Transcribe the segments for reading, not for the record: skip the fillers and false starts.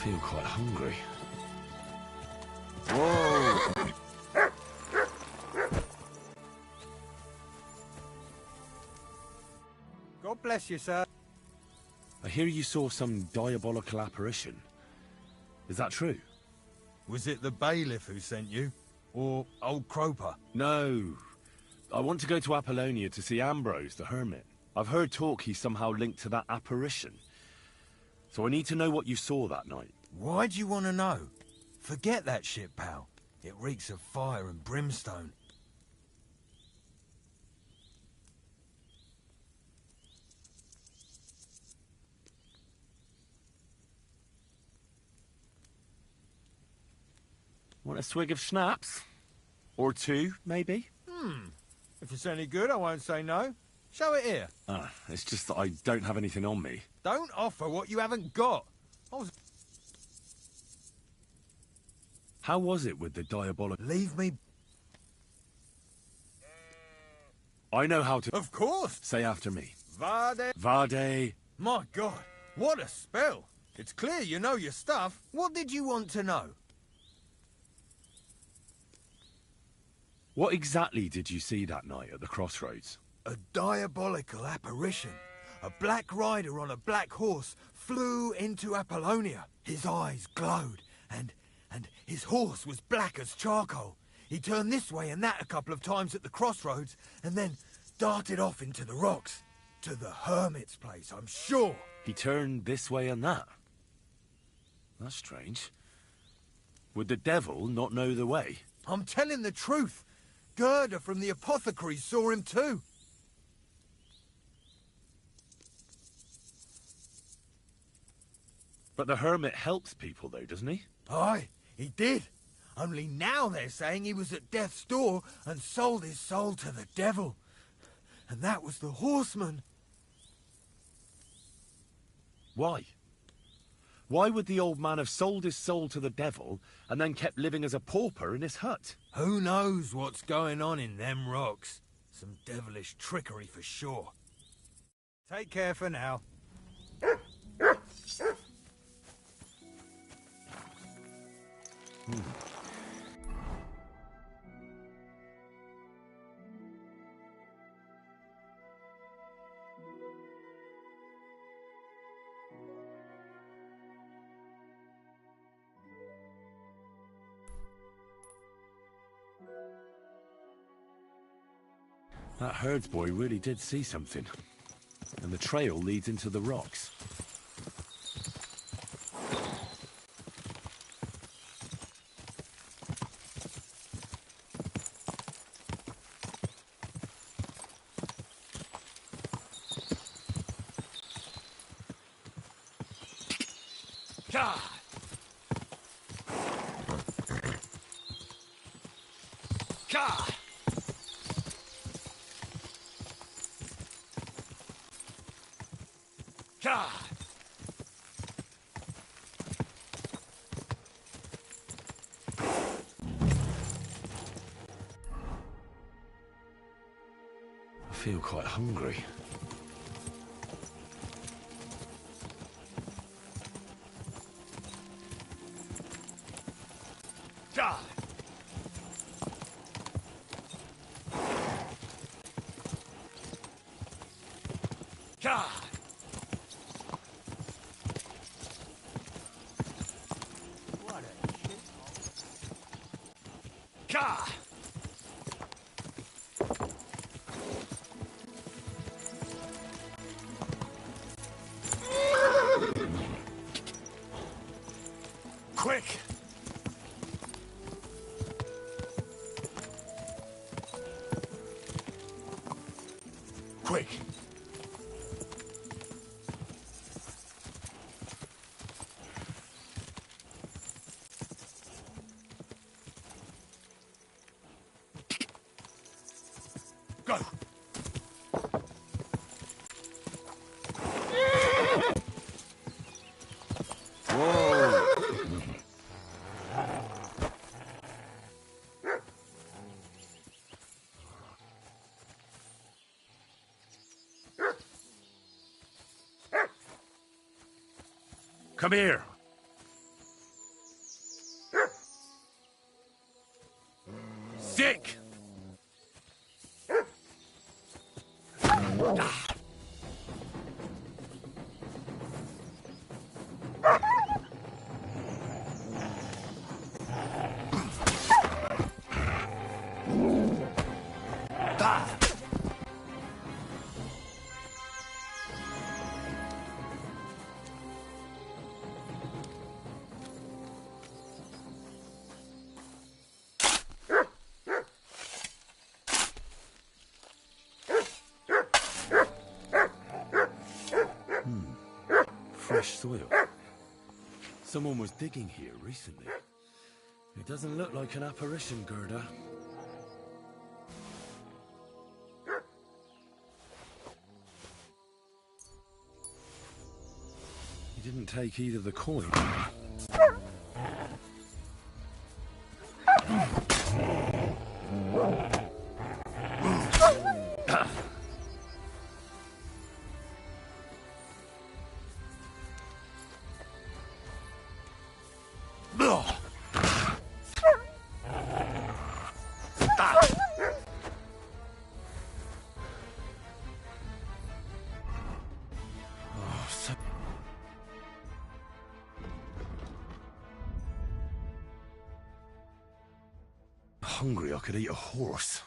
feel quite hungry. Whoa! God bless you, sir. I hear you saw some diabolical apparition. Is that true? Was it the bailiff who sent you? Or old Croper? No. I want to go to Apollonia to see Ambrose, the hermit. I've heard talk he's somehow linked to that apparition. So I need to know what you saw that night. Why do you want to know? Forget that shit, pal. It reeks of fire and brimstone. Want a swig of schnapps? Or two, maybe? If it's any good, I won't say no. Show it here. It's just that I don't have anything on me. Don't offer what you haven't got. How was it with the diabolical... Leave me... I know how to... Of course! Say after me. Vade... Vade... My God, what a spell! It's clear you know your stuff. What did you want to know? What exactly did you see that night at the crossroads? A diabolical apparition. A black rider on a black horse flew into Apollonia. His eyes glowed, and his horse was black as charcoal. He turned this way and that a couple of times at the crossroads, and then darted off into the rocks. To the hermit's place, I'm sure. He turned this way and that? That's strange. Would the devil not know the way? I'm telling the truth. Gerda from the apothecary saw him too. But the hermit helps people though, doesn't he? Aye, he did. Only now they're saying he was at death's door and sold his soul to the devil. And that was the horseman. Why? Why would the old man have sold his soul to the devil and then kept living as a pauper in his hut? Who knows what's going on in them rocks? Some devilish trickery for sure. Take care for now. That herdsboy really did see something. And the trail leads into the rocks. God! God! God! I feel quite hungry. God! God! What a shit. God! Quick! Quick! Go! Whoa! Come here. dick! Fresh soil. Someone was digging here recently. It doesn't look like an apparition, Gerda. He didn't take either the coin. Hungry, I could eat a horse.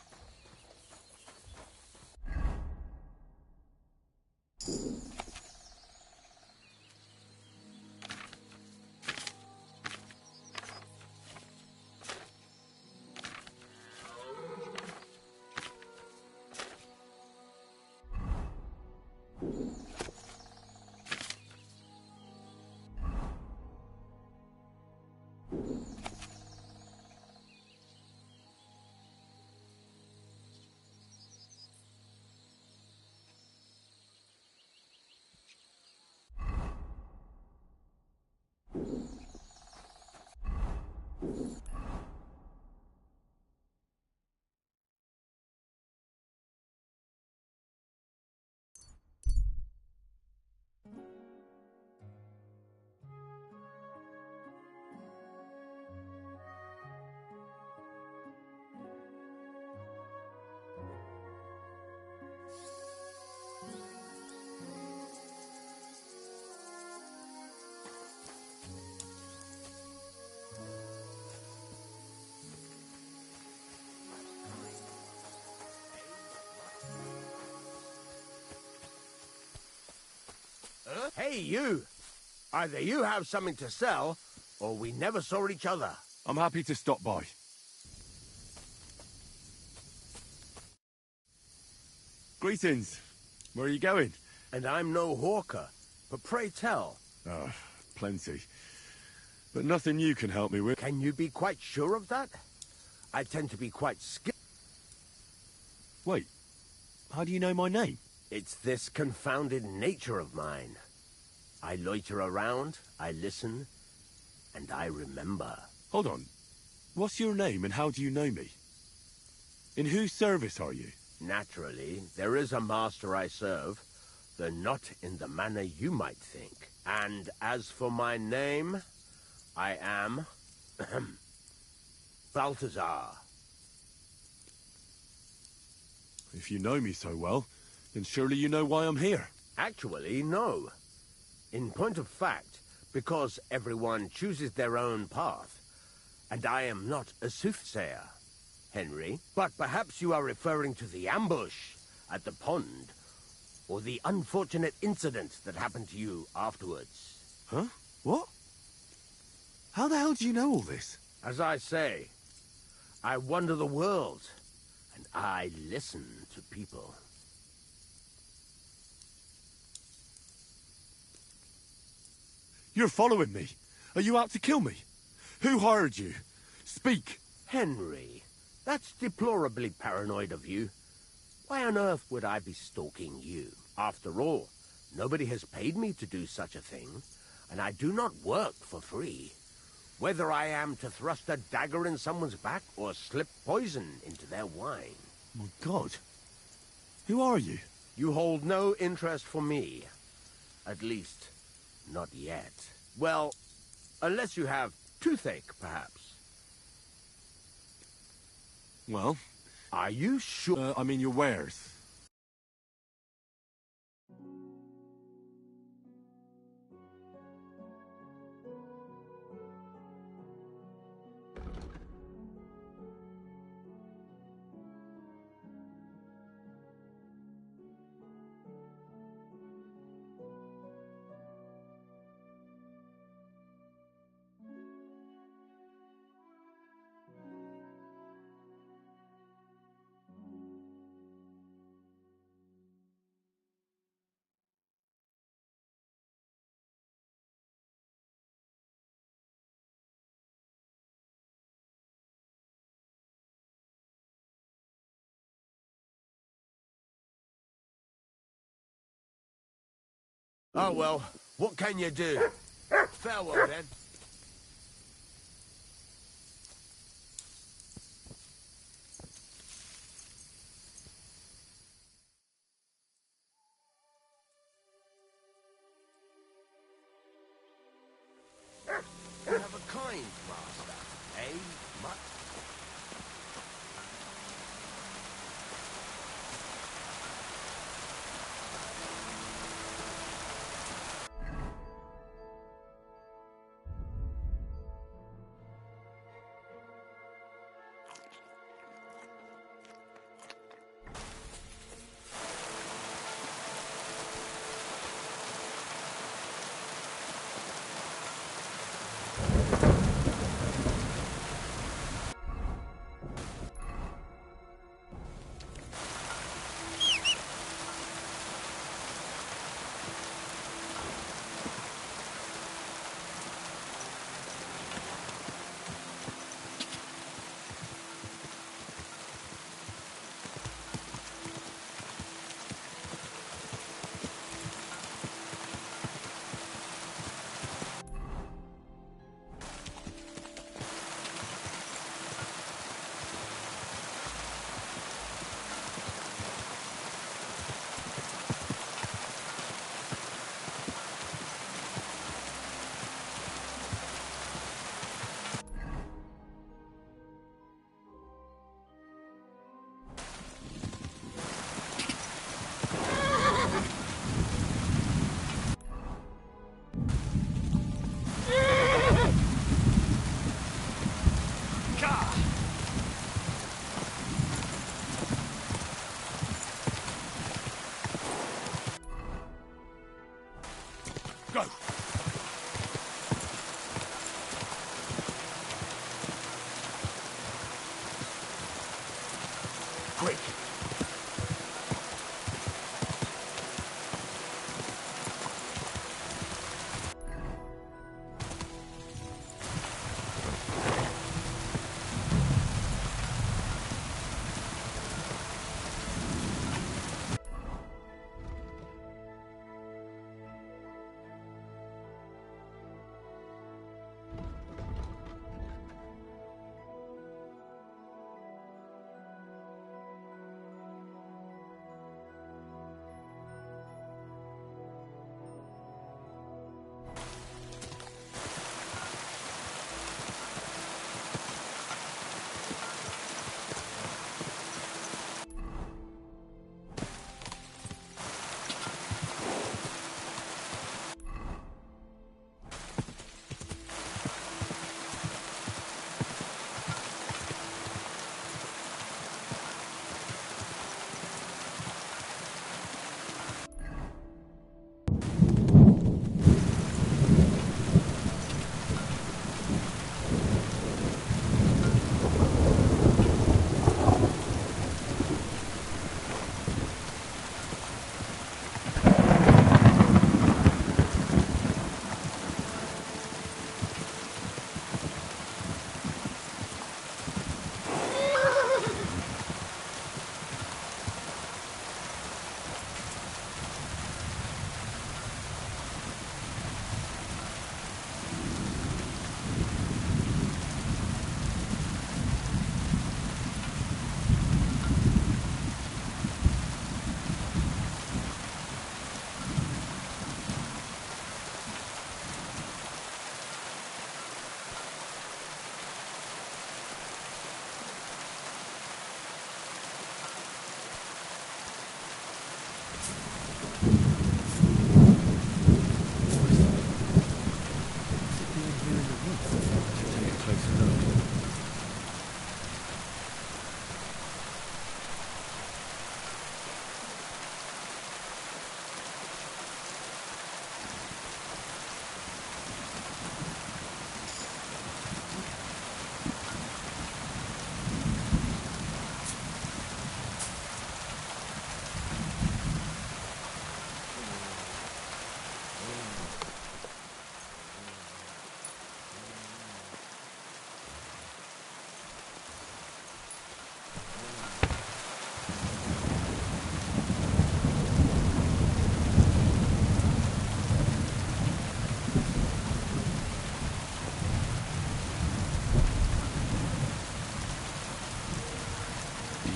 Hey, you! Either you have something to sell, or we never saw each other. I'm happy to stop by. Greetings. Where are you going? And I'm no hawker, but pray tell. Oh, plenty. But nothing you can help me with. Can you be quite sure of that? I tend to be quite skilled. Wait, how do you know my name? It's this confounded nature of mine. I loiter around, I listen, and I remember. Hold on. What's your name and how do you know me? In whose service are you? Naturally, there is a master I serve, though not in the manner you might think. And as for my name, I am... Balthazar. If you know me so well, then surely you know why I'm here. Actually, no. In point of fact, because everyone chooses their own path, and I am not a soothsayer, Henry. But perhaps you are referring to the ambush at the pond, or the unfortunate incident that happened to you afterwards. Huh? What? How the hell do you know all this? As I say, I wander the world, and I listen to people. You're following me. Are you out to kill me? Who hired you? Speak. Henry, that's deplorably paranoid of you. Why on earth would I be stalking you? After all, nobody has paid me to do such a thing, and I do not work for free. Whether I am to thrust a dagger in someone's back or slip poison into their wine. My God. Who are you? You hold no interest for me. At least, not yet. Well, unless you have toothache, perhaps. Well, Are you sure? I mean your wares. Oh, well, what can you do? Farewell, then. You have a kind master, eh, Mutt? Go! Quick!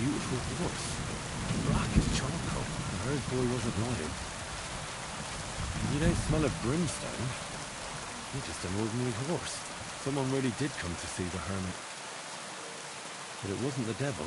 beautiful horse. Black as charcoal. The herd boy wasn't lying. You don't smell of brimstone. You're just an ordinary horse. Someone really did come to see the hermit. But it wasn't the devil.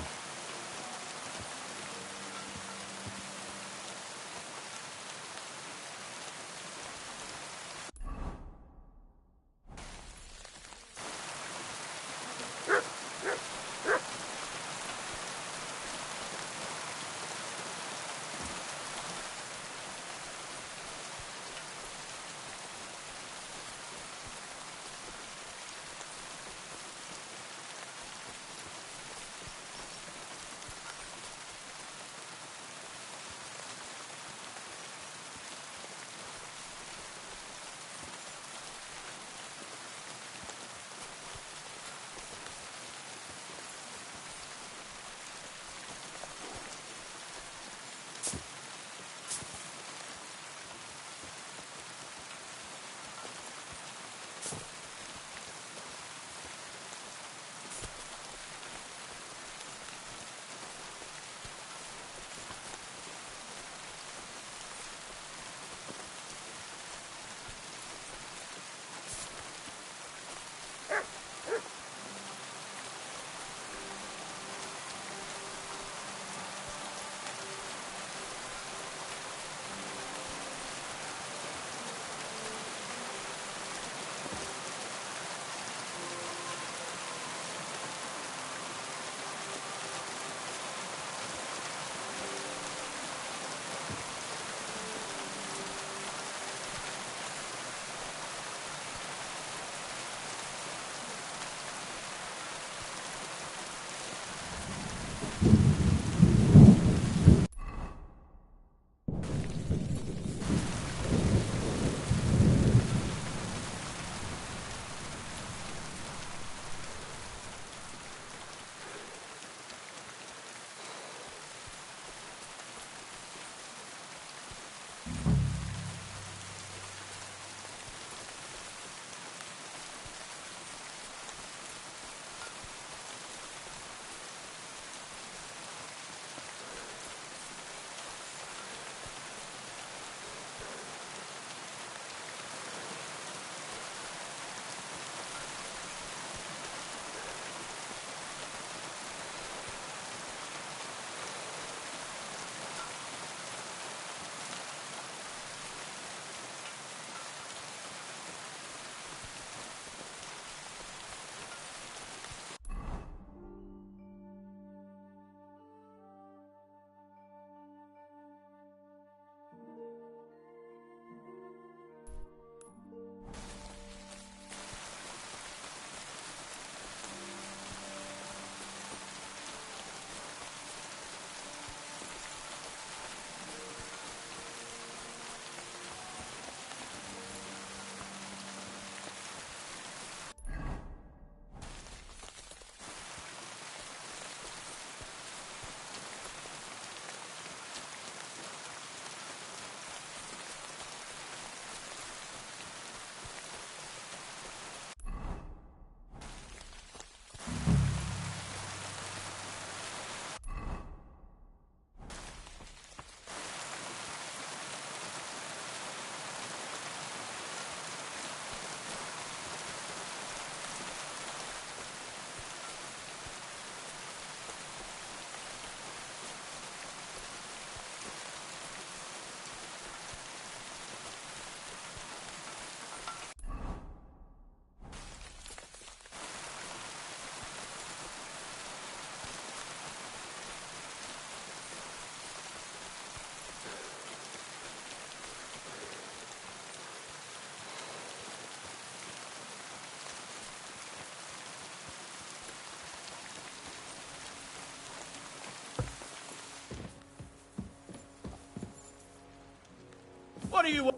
What do you want?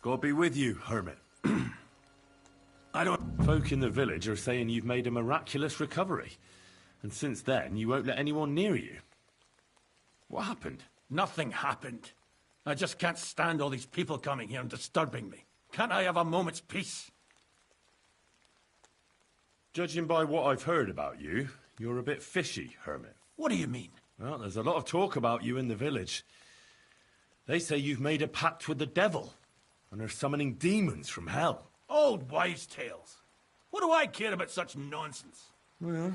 God be with you, hermit. I don't... Folk in the village are saying you've made a miraculous recovery. And since then, you won't let anyone near you. What happened? Nothing happened. I just can't stand all these people coming here and disturbing me. Can't I have a moment's peace? Judging by what I've heard about you, you're a bit fishy, Hermit. What do you mean? Well, there's a lot of talk about you in the village. They say you've made a pact with the devil, and are summoning demons from hell. Old wives' tales. What do I care about such nonsense? Well,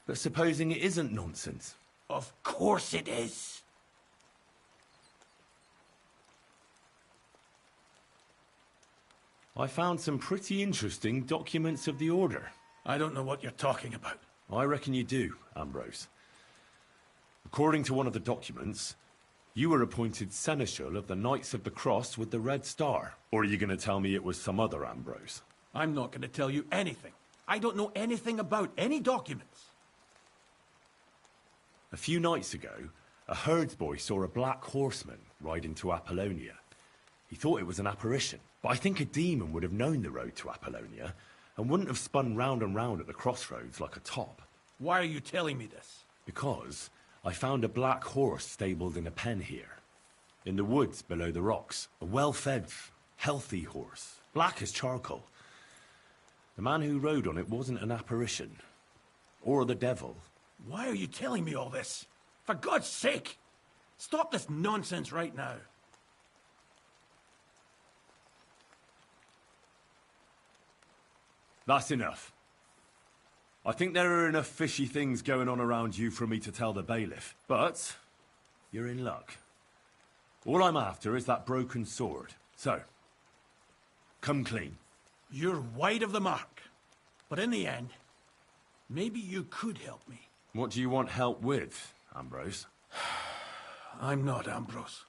but supposing it isn't nonsense? Of course it is. I found some pretty interesting documents of the Order. I don't know what you're talking about. I reckon you do, Ambrose. According to one of the documents, you were appointed Seneschal of the Knights of the Cross with the Red Star. Or are you going to tell me it was some other Ambrose? I'm not going to tell you anything. I don't know anything about any documents. A few nights ago, a herdsboy saw a black horseman ride into Apollonia. He thought it was an apparition, but I think a demon would have known the road to Apollonia and wouldn't have spun round and round at the crossroads like a top. Why are you telling me this? Because I found a black horse stabled in a pen here, in the woods below the rocks. A well-fed, healthy horse, black as charcoal. The man who rode on it wasn't an apparition, or the devil. Why are you telling me all this? For God's sake! Stop this nonsense right now. That's enough. I think there are enough fishy things going on around you for me to tell the bailiff, but you're in luck. All I'm after is that broken sword. So, come clean. You're wide of the mark. But in the end, maybe you could help me. What do you want help with, Ambrose? I'm not Ambrose.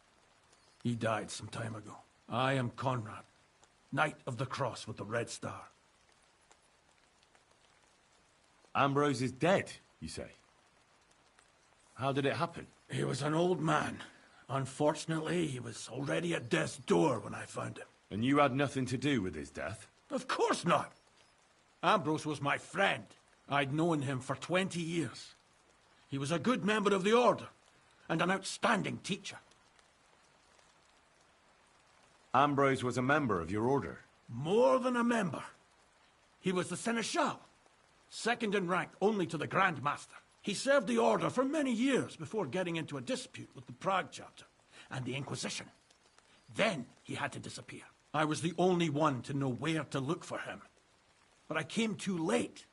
He died some time ago. I am Conrad, Knight of the Cross with the Red Star. Ambrose is dead, you say? How did it happen? He was an old man. Unfortunately, he was already at death's door when I found him. And you had nothing to do with his death? Of course not. Ambrose was my friend. I'd known him for 20 years. He was a good member of the Order, and an outstanding teacher. Ambrose was a member of your order? More than a member. He was the Seneschal, second in rank only to the Grand Master. He served the Order for many years before getting into a dispute with the Prague chapter and the Inquisition. Then he had to disappear. I was the only one to know where to look for him. But I came too late.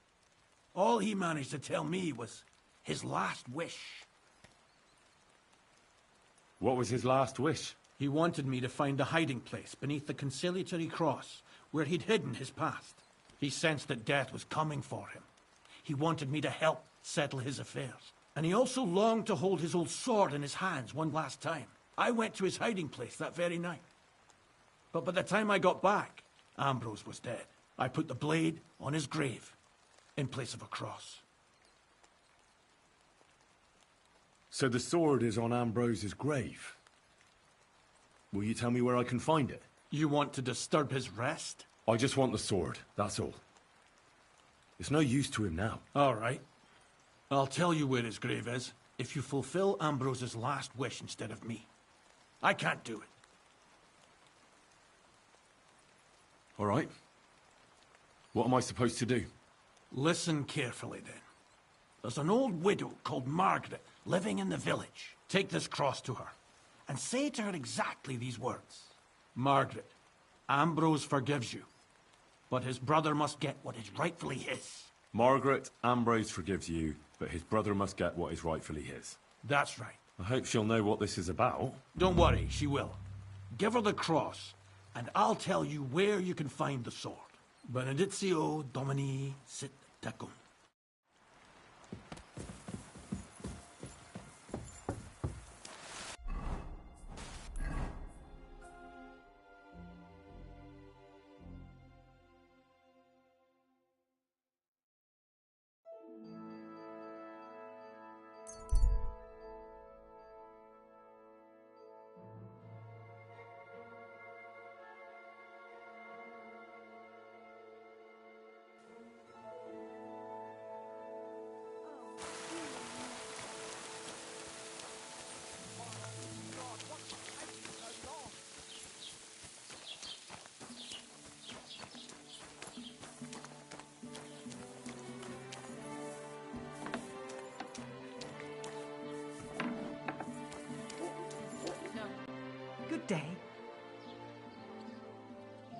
All he managed to tell me was his last wish. What was his last wish? He wanted me to find a hiding place beneath the conciliatory cross where he'd hidden his past. He sensed that death was coming for him. He wanted me to help settle his affairs. And he also longed to hold his old sword in his hands one last time. I went to his hiding place that very night. But by the time I got back, Ambrose was dead. I put the blade on his grave in place of a cross. So the sword is on Ambrose's grave? Will you tell me where I can find it? You want to disturb his rest? I just want the sword, that's all. It's no use to him now. All right. I'll tell you where his grave is if you fulfill Ambrose's last wish instead of me. I can't do it. All right. What am I supposed to do? Listen carefully, then. There's an old widow called Margaret living in the village. Take this cross to her, and say to her exactly these words. Margaret, Ambrose forgives you, but his brother must get what is rightfully his. Margaret, Ambrose forgives you, but his brother must get what is rightfully his. That's right. I hope she'll know what this is about. Don't worry, she will. Give her the cross, and I'll tell you where you can find the sword. Benedictio Domini sit tecum.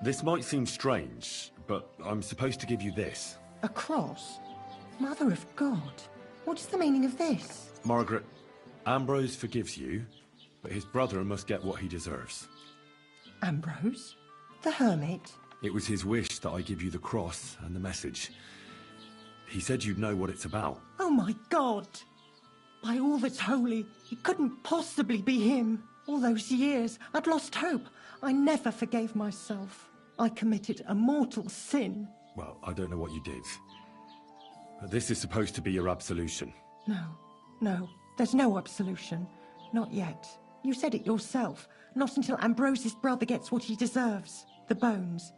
This might seem strange, but I'm supposed to give you this. A cross? Mother of God. What is the meaning of this? Margaret, Ambrose forgives you, but his brother must get what he deserves. Ambrose? The hermit? It was his wish that I give you the cross and the message. He said you'd know what it's about. Oh my God! By all that's holy, it couldn't possibly be him. All those years, I'd lost hope. I never forgave myself. I committed a mortal sin. Well, I don't know what you did. But this is supposed to be your absolution. No, there's no absolution. Not yet. You said it yourself. Not until Ambrose's brother gets what he deserves. The bones.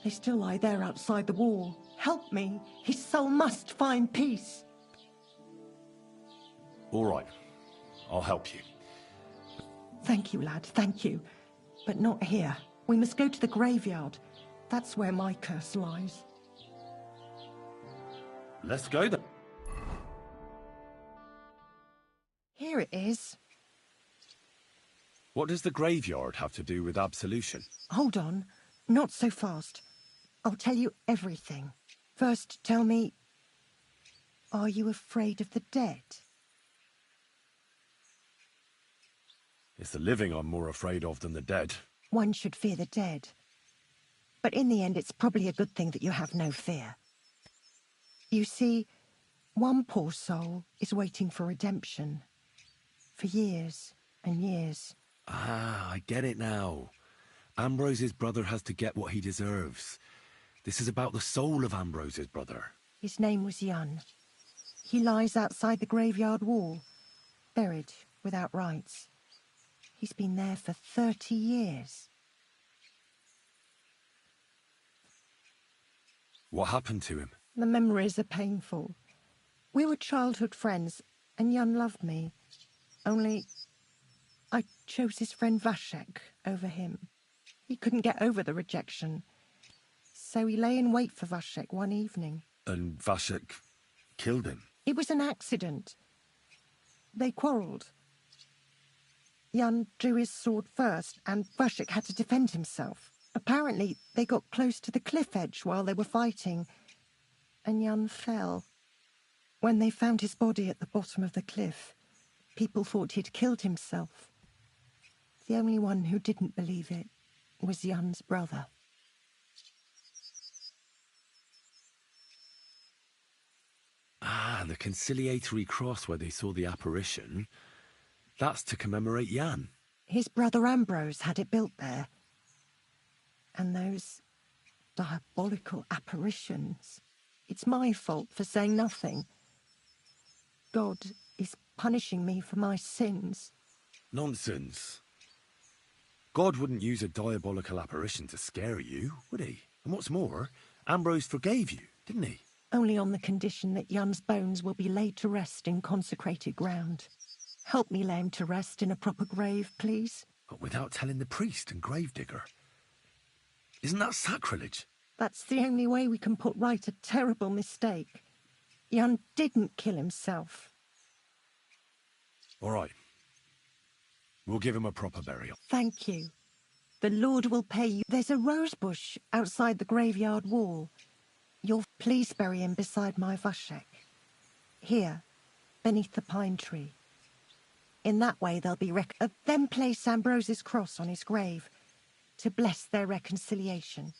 They still lie there outside the wall. Help me. His soul must find peace. All right. I'll help you. Thank you, lad, thank you. But not here. We must go to the graveyard. That's where my curse lies. Let's go then. Here it is. What does the graveyard have to do with absolution? Hold on. Not so fast. I'll tell you everything. First, tell me, are you afraid of the dead? It's the living I'm more afraid of than the dead. One should fear the dead. But in the end, it's probably a good thing that you have no fear. You see, one poor soul is waiting for redemption. For years and years. Ah, I get it now. Ambrose's brother has to get what he deserves. This is about the soul of Ambrose's brother. His name was Jan. He lies outside the graveyard wall, buried without rites. He's been there for 30 years. What happened to him? The memories are painful. We were childhood friends, and Jan loved me. Only, I chose his friend Vashek over him. He couldn't get over the rejection. So he lay in wait for Vashek one evening. And Vashek killed him? It was an accident. They quarrelled. Jan drew his sword first, and Vashek had to defend himself. Apparently, they got close to the cliff edge while they were fighting, and Jan fell. When they found his body at the bottom of the cliff, people thought he'd killed himself. The only one who didn't believe it was Jan's brother. Ah, the conciliatory cross where they saw the apparition. That's to commemorate Jan. His brother Ambrose had it built there. And those diabolical apparitions. It's my fault for saying nothing. God is punishing me for my sins. Nonsense. God wouldn't use a diabolical apparition to scare you, would he? And what's more, Ambrose forgave you, didn't he? Only on the condition that Jan's bones will be laid to rest in consecrated ground. Help me lay him to rest in a proper grave, please. But without telling the priest and gravedigger. Isn't that sacrilege? That's the only way we can put right a terrible mistake. Jan didn't kill himself. All right. We'll give him a proper burial. Thank you. The Lord will pay you. There's a rose bush outside the graveyard wall. You'll please bury him beside my Vashek. Here, beneath the pine tree. In that way they'll be then place Ambrose's cross on his grave to bless their reconciliation.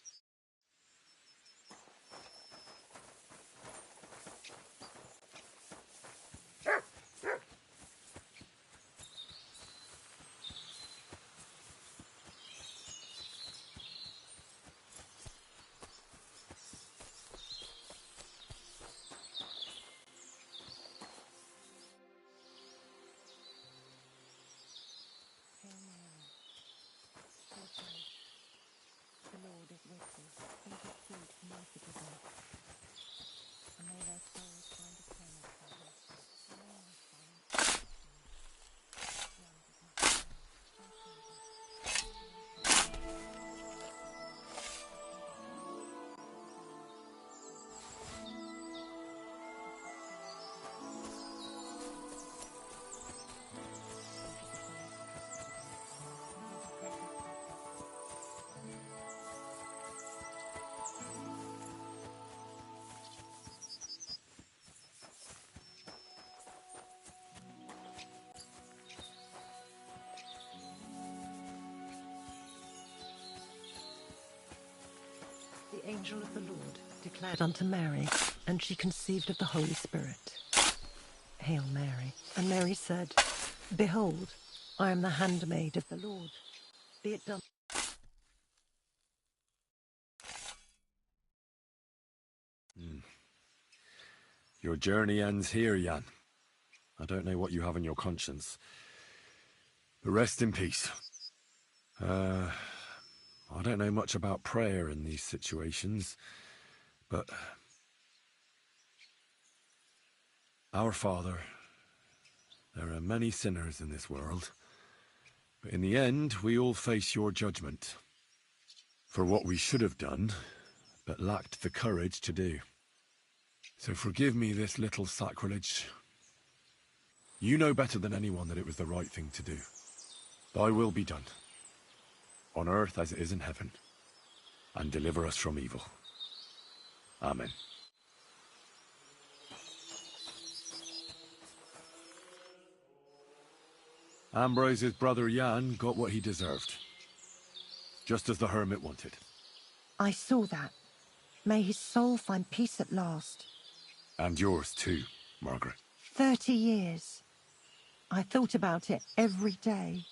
The Lord is with angel of the Lord declared unto Mary, and she conceived of the Holy Spirit. Hail Mary. And Mary said, Behold, I am the handmaid of the Lord. Be it done. Your journey ends here, Jan. I don't know what you have in your conscience. But rest in peace. I don't know much about prayer in these situations, but... Our Father, there are many sinners in this world, but in the end, we all face your judgment for what we should have done, but lacked the courage to do. So forgive me this little sacrilege. You know better than anyone that it was the right thing to do. Thy will be done, on earth as it is in heaven, and deliver us from evil. Amen. Ambrose's brother Jan got what he deserved, just as the hermit wanted. I saw that. May his soul find peace at last. And yours too, Margaret. 30 years. I thought about it every day.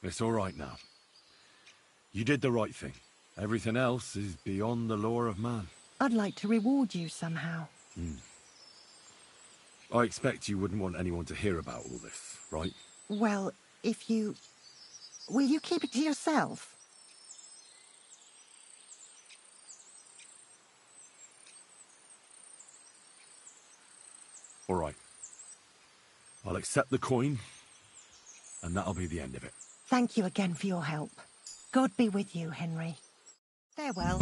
It's all right now. You did the right thing. Everything else is beyond the law of man. I'd like to reward you somehow. I expect you wouldn't want anyone to hear about all this, right? Well, if you... Will you keep it to yourself? All right. I'll accept the coin, and that'll be the end of it. Thank you again for your help. God be with you, Henry. Farewell.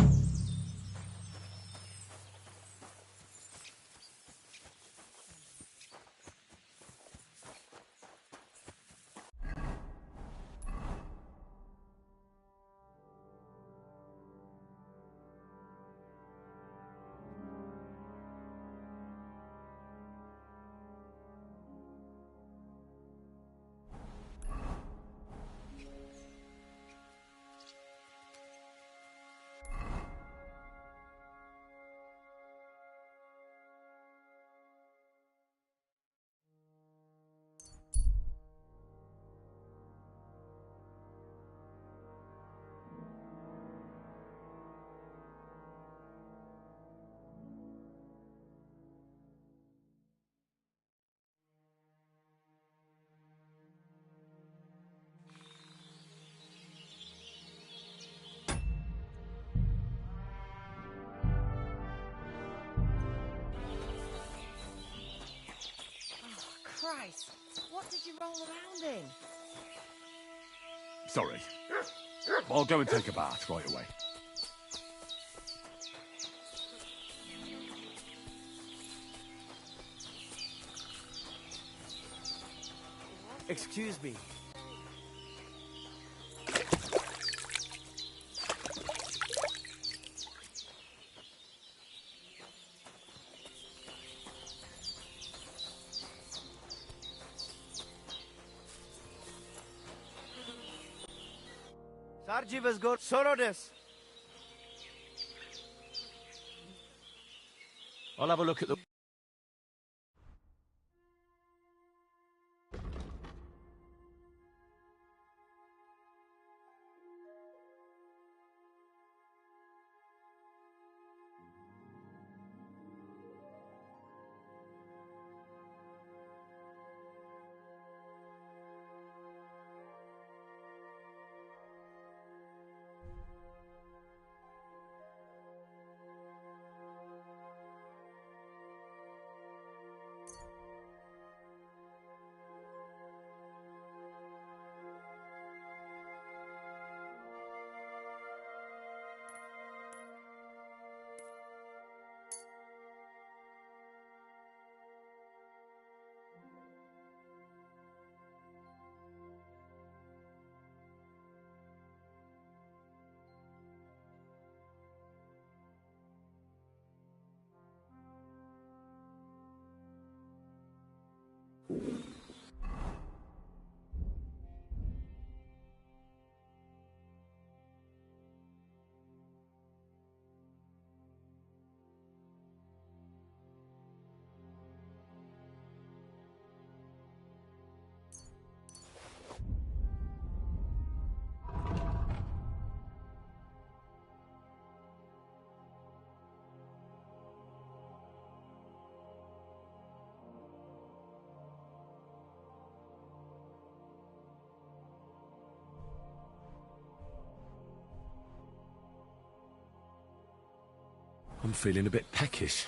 Christ, what did you roll around in? Sorry. I'll go and take a bath right away. Excuse me. Sarji was good. Solo this. I'll have a look at the... I'm feeling a bit peckish.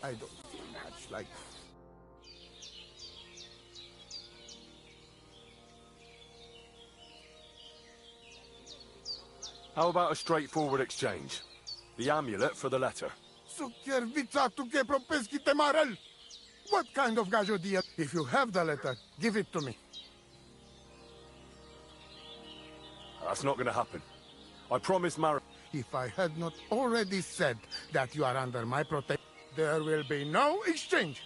I don't feel much like... How about a straightforward exchange? The amulet for the letter. What kind of gajodia? If you have the letter, give it to me. That's not going to happen. I promised Mara... If I had not already said that you are under my protection, there will be no exchange.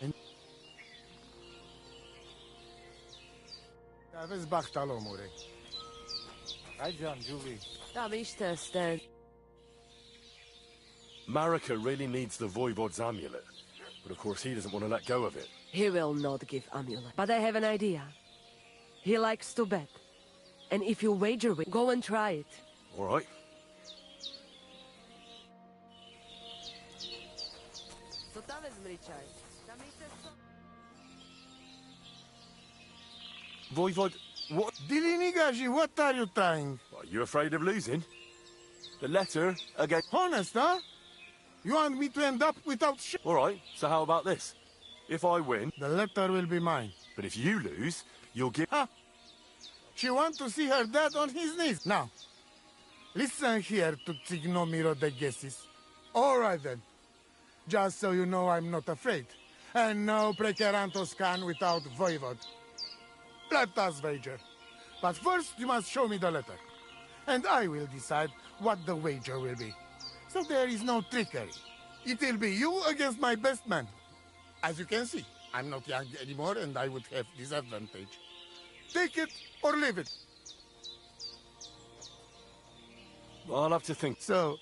And... Aveți bachtal, omule. Hai, John, Julie. Tam işte Stan. Marika really needs the Voivod's amulet. But of course he doesn't want to let go of it. He will not give amulet. But I have an idea. He likes to bet. And if you wager with, go and try it. All right. So tam zmričaj. Tam işte so... Voivod, what... Dilinigaji, what are you trying? Are you afraid of losing? The letter again... Honest, huh? You want me to end up without shit? All right, so how about this? If I win... The letter will be mine. But if you lose, you'll give... Huh? She wants to see her dad on his knees. Now, listen here to Tignomiro de Gessis. All right, then. Just so you know I'm not afraid. And no Prekerantos can without Voivod. Let us wager. But first, you must show me the letter. And I will decide what the wager will be. So there is no trickery. It will be you against my best man. As you can see, I'm not young anymore and I would have disadvantage. Take it or leave it. I'll have to think. So,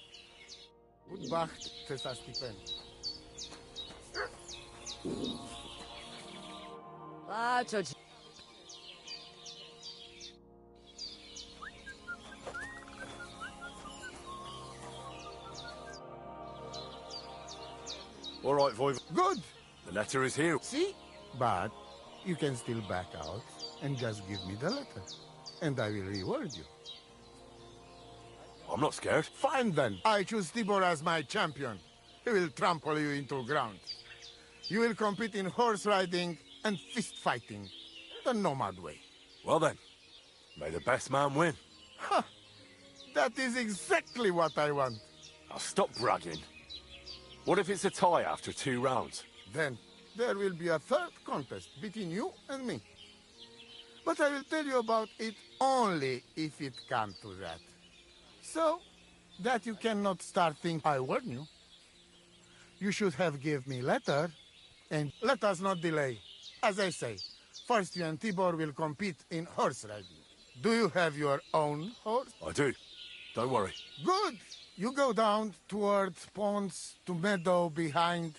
Udbacht Cesa Stipen. Lačo, All right, Voivod. Good! The letter is here. See? But you can still back out and just give me the letter. And I will reward you. I'm not scared. Fine then. I choose Tibor as my champion. He will trample you into ground. You will compete in horse riding and fist fighting. The nomad way. Well then, may the best man win. Ha! That is exactly what I want. Now stop bragging. What if it's a tie after 2 rounds? Then there will be a third contest between you and me. But I will tell you about it only if it comes to that. So that you cannot start thinking I warn you. You should have give me letter, and let us not delay. As I say, first you and Tibor will compete in horse riding. Do you have your own horse? I do. Don't worry. Good! You go down towards ponds to meadow behind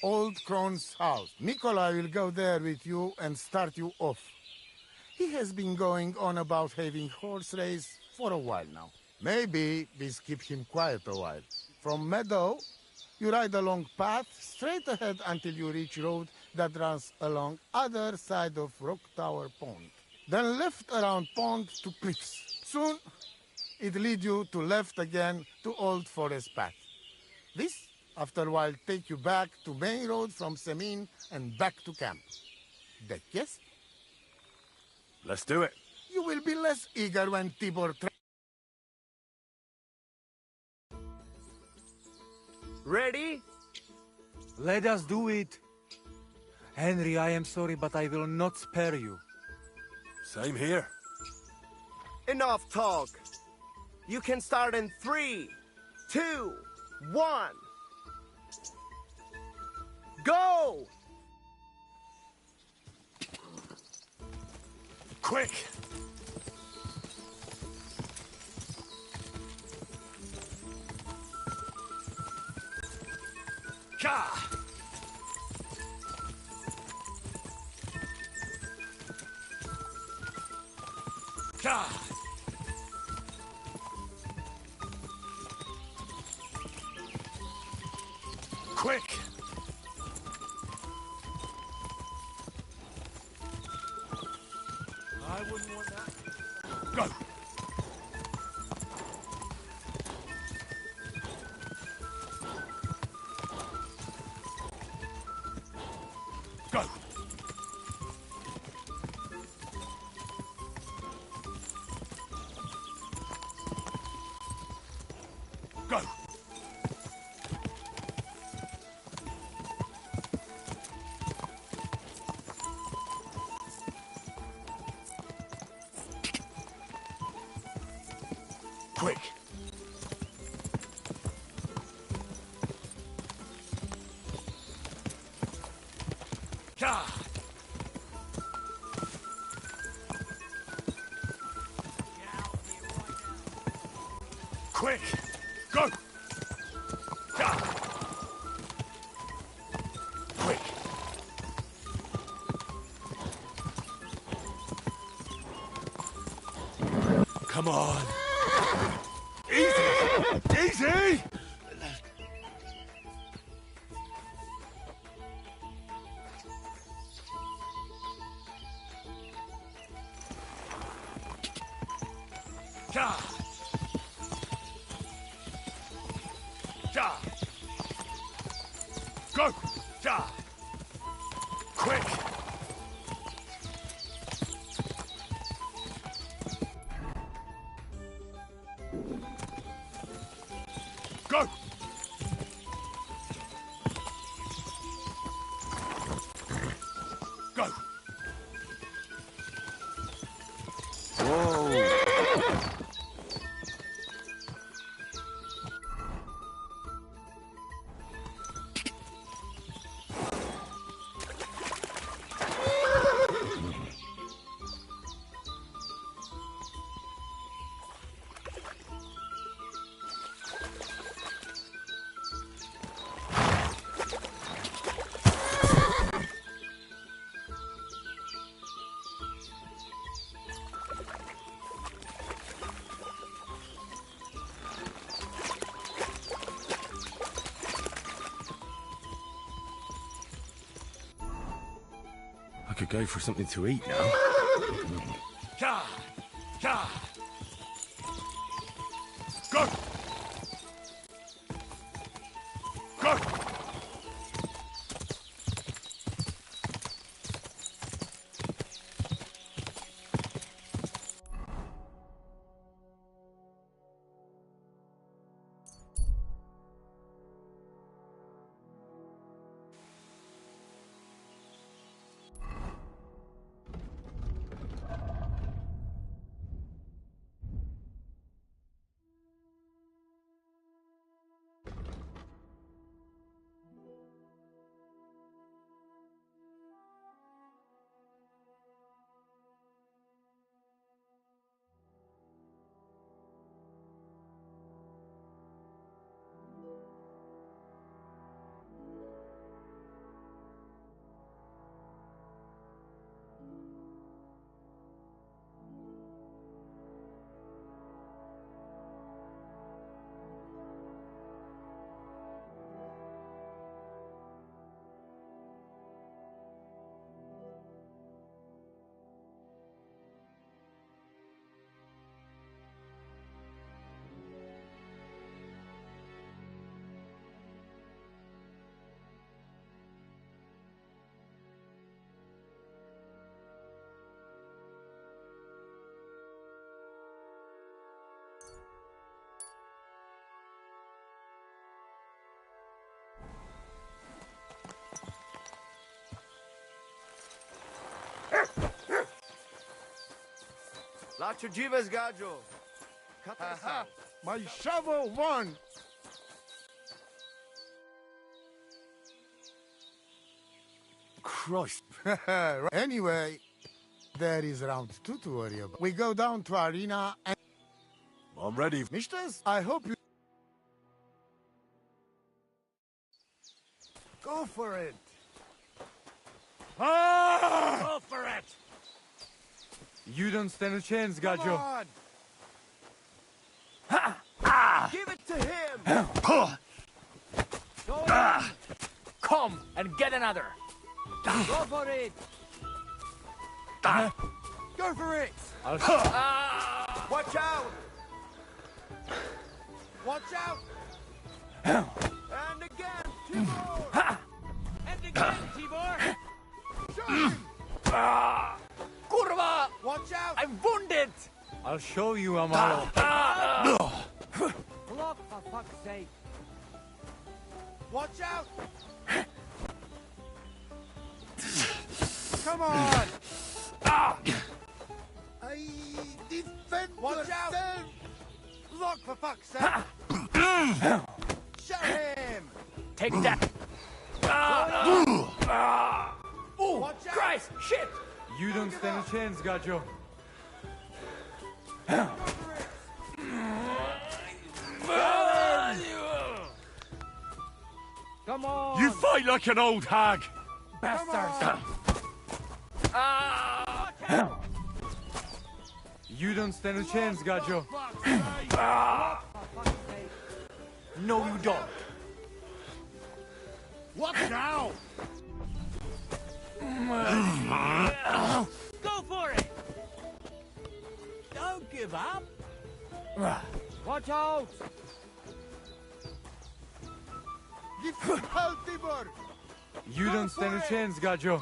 Old Crone's house. Nikolai will go there with you and start you off. He has been going on about having horse race for a while now. Maybe we keep him quiet a while. From meadow, you ride along path straight ahead until you reach road that runs along other side of Rock Tower Pond. Then left around pond to cliffs. Soon, it lead you to left again to Old Forest Path. This, after a while, take you back to main road from Semin and back to camp. That yes? Let's do it. You will be less eager when Tibor... Ready? Let us do it. Henry, I am sorry, but I will not spare you. Same here. Enough talk. You can start in 3, 2, 1. Go! Quick! Ka! Ka! Go! Quick! Ja! Quick! Go! Ja! Quick! Come on! Easy! Easy! Ja! Ja! Go! Ja! Quick! Go! Go! Whoa! I could go for something to eat now. Ja! Ja! Go! Go! Lá te divas, gajo. Aha! My shovel won! Christ. Anyway, there is round 2 to worry about. We go down to arena and... I'm ready. Misters, I hope you... Go for it. Go for it! You don't stand a chance, Come Gajo. on. Give it to him! Go in. Come and get another. Go for it! Go for it. Watch out! Watch out. And again, Tibor! And again, Tibor. Show him. Kurva! Watch out. I'm wounded. I'll show you, Amaro. Block for fuck's sake. Watch out! Come on! I defend Watch yourself! out! Look, for fuck's sake! Show him! Take that! Oh, watch out! Christ! Shit! You don't stand a chance, Gajo. Come on! You fight like an old hag! Bastards! You don't stand a chance, Gajo. No, you don't. What now? Go for it! Don't give up! Watch out! Give help, Tibor! You don't stand a chance, Gajo.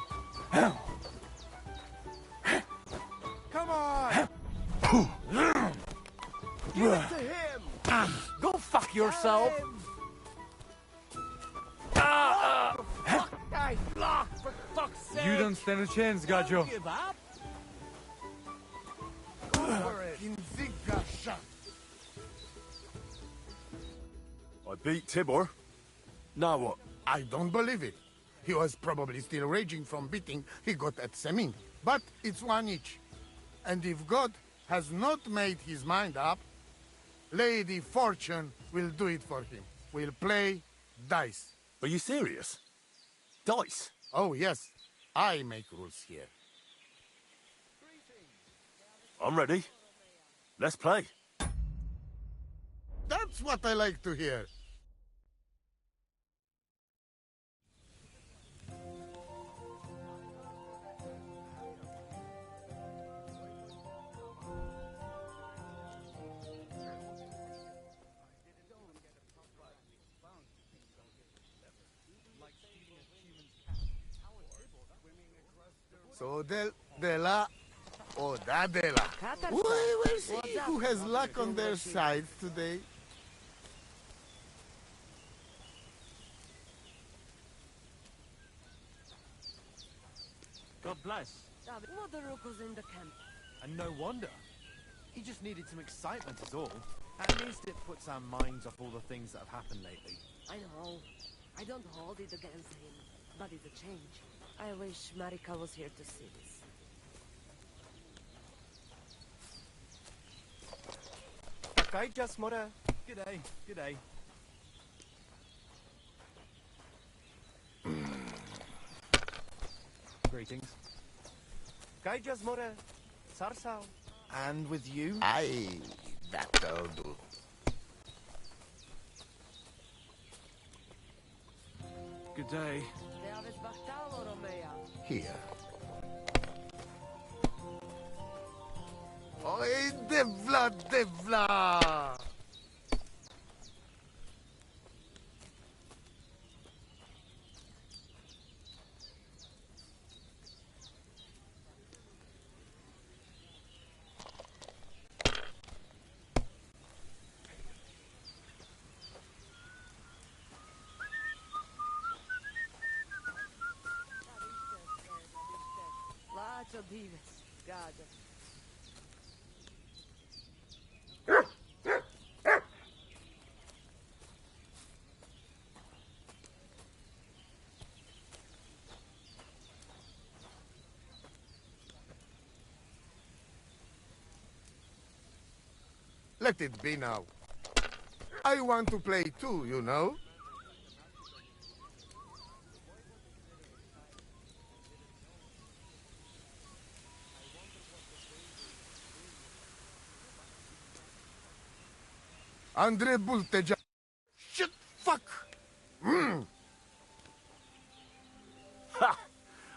Come on! Give it to him! Go fuck yourself! Hey, block, for fuck's sake! You don't stand a chance, Don't Gajo. give up! Kinziga shot. I beat Tibor. Now what? I don't believe it. He was probably still raging from beating he got at Semin. But it's one each. And if God has not made his mind up, Lady Fortune will do it for him. We'll play dice. Are you serious? Dice? Oh, yes. I make rules here. I'm ready. Let's play. That's what I like to hear. So Della or Dadela. We will see who has luck on their side today. God bless. Waterrook's in the camp. And no wonder. He just needed some excitement is all. At least it puts our minds off all the things that have happened lately. I know. I don't hold it against him, but it's a change. I wish Marika was here to see this. Okay, just mother. G'day, g'day. Greetings. Gajas mother. Sarsao. And with you? Aye, that'll do. Good day. Here. Oi, Devla, Devla! Lacho dives, God. Let it be now. I want to play too, you know? Andre Bulteja. Shit, fuck! Ha!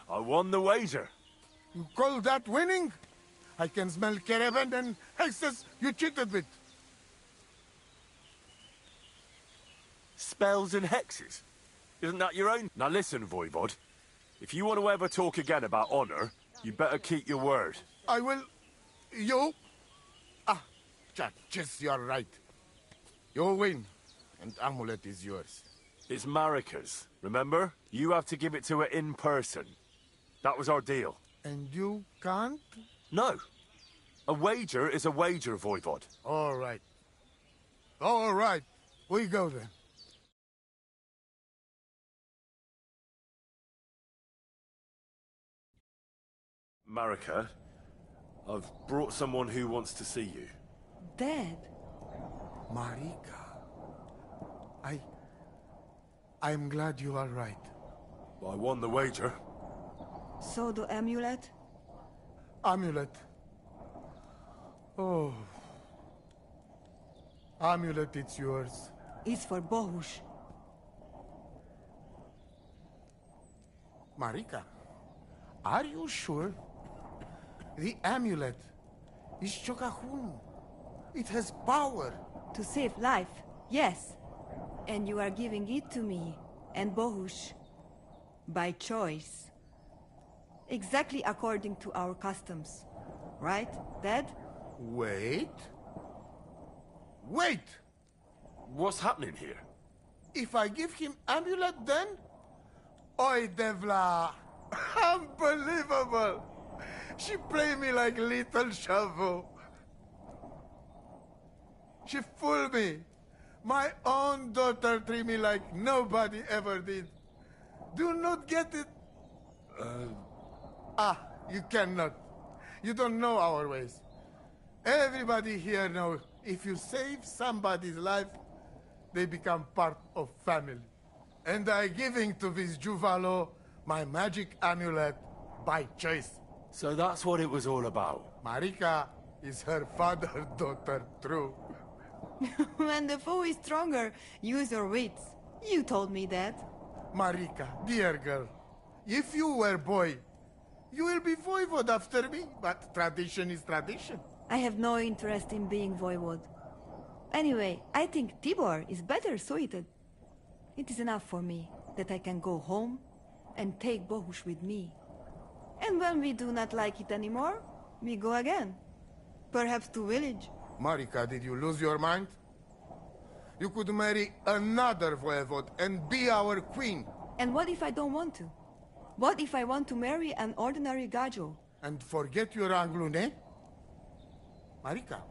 I won the wager. You call that winning? I can smell caravan and hexes you cheated with. Spells and hexes? Isn't that your own? Now listen, Voivod. If you want to ever talk again about honor, you better keep your word. I will... You? Ah, Chad, yes, you're right. You win. and amulet is yours. It's Marika's, remember? You have to give it to her in person. That was our deal. And you can't? No. A wager is a wager, Voivod. All right. All right. We go then. Marika, I've brought someone who wants to see you. Dad? Marika. I'm glad you are right. I won the wager. So the amulet? Amulet. Oh. Amulet, it's yours. It's for Bohush. Marika, are you sure? The amulet is Chokahunu. It has power. To save life, yes. And you are giving it to me, and Bohush. By choice. Exactly according to our customs. Right, Dad? Wait. Wait! What's happening here? If I give him amulet then? Oi, Devla! Unbelievable! She played me like little shovel. She fooled me. My own daughter treated me like nobody ever did. Do not get it. You cannot. You don't know our ways. Everybody here knows if you save somebody's life, they become part of family. And I giving to this Juvalo my magic amulet by choice. So that's what it was all about. Marika is her father's daughter, true. When the foe is stronger, use your wits. You told me that. Marika, dear girl, if you were boy, you will be voivod after me, but tradition is tradition. I have no interest in being voivod. Anyway, I think Tibor is better suited. It is enough for me that I can go home and take Bohush with me. And when we do not like it anymore, we go again. Perhaps to village. Marika, did you lose your mind? You could marry another voivod and be our queen. And what if I don't want to? What if I want to marry an ordinary gajo? And forget your Anglune? Marika,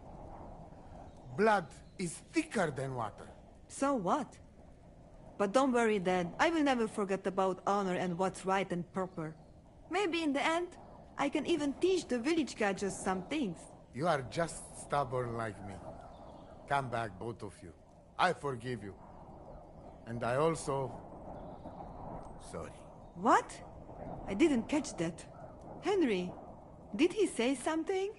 blood is thicker than water. So what? But don't worry, Dad. I will never forget about honor and what's right and proper. Maybe in the end, I can even teach the village gajos some things. You are just stubborn like me. Come back, both of you. I forgive you. And I also... sorry. What? I didn't catch that. Henry, did he say something?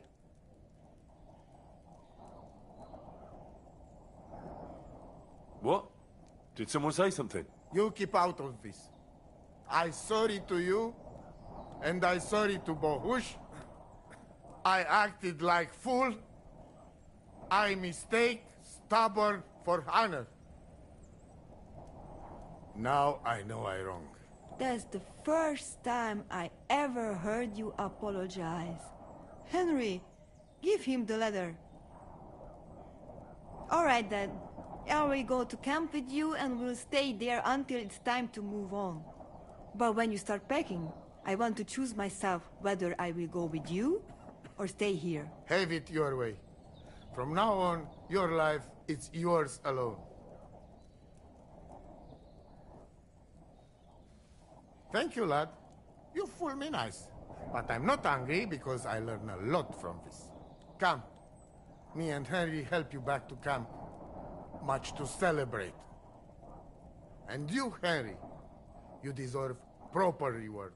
What? Did someone say something? You keep out of this. I sorry to you, and I sorry to Bohush. I acted like fool. I mistake, stubborn for honor. Now I know I wrong. That's the first time I ever heard you apologize. Henry, give him the letter. All right, then. I will go to camp with you and we'll stay there until it's time to move on. But when you start packing, I want to choose myself whether I will go with you or stay here. Have it your way. From now on, your life is yours alone. Thank you, lad. You fool me nice. But I'm not angry because I learn a lot from this. Come. Me and Henry help you back to camp. Much to celebrate. And you, Henry, you deserve proper reward.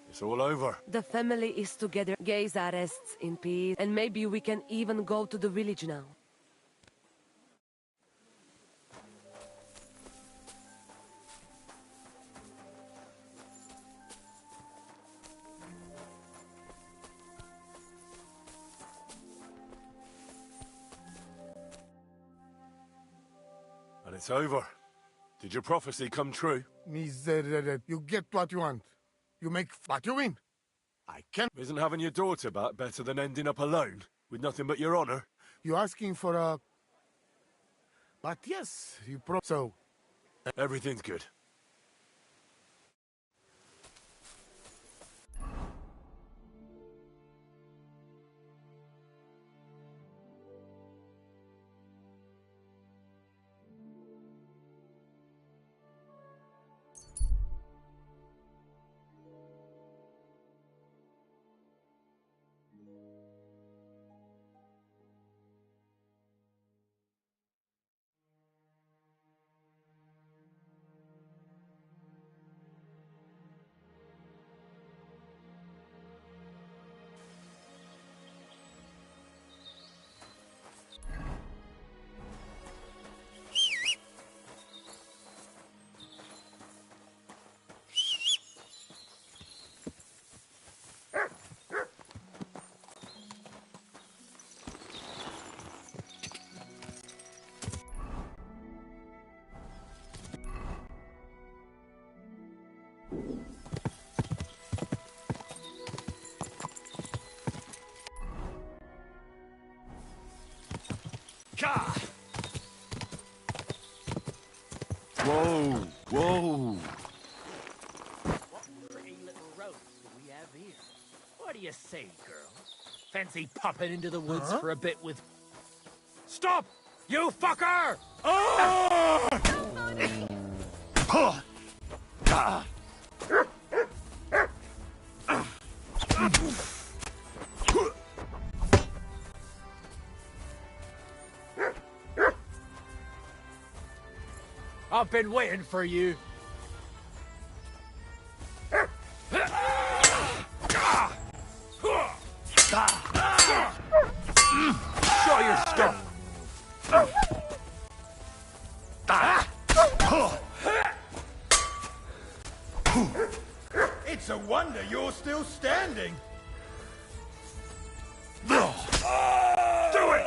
It's all over. The family is together. Geza rests in peace, and maybe we can even go to the village now. And it's over. Did your prophecy come true? Miserere. You get what you want. You make what you win. I can't. Isn't having your daughter back better than ending up alone, with nothing but your honor? You asking for a... But yes, you so... Everything's good. Whoa! Whoa! What pretty little roads do we have here? What do you say, girl? Fancy popping into the woods for a bit with... Stop! You fucker! I've been waiting for you. Show your stuff. It's a wonder you're still standing. Do it!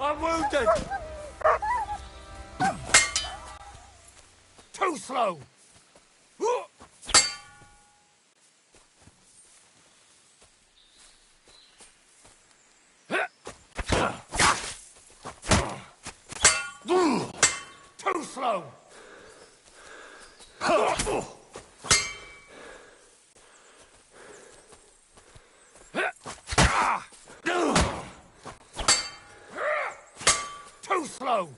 I'm wounded! Too slow! Too slow! Too slow!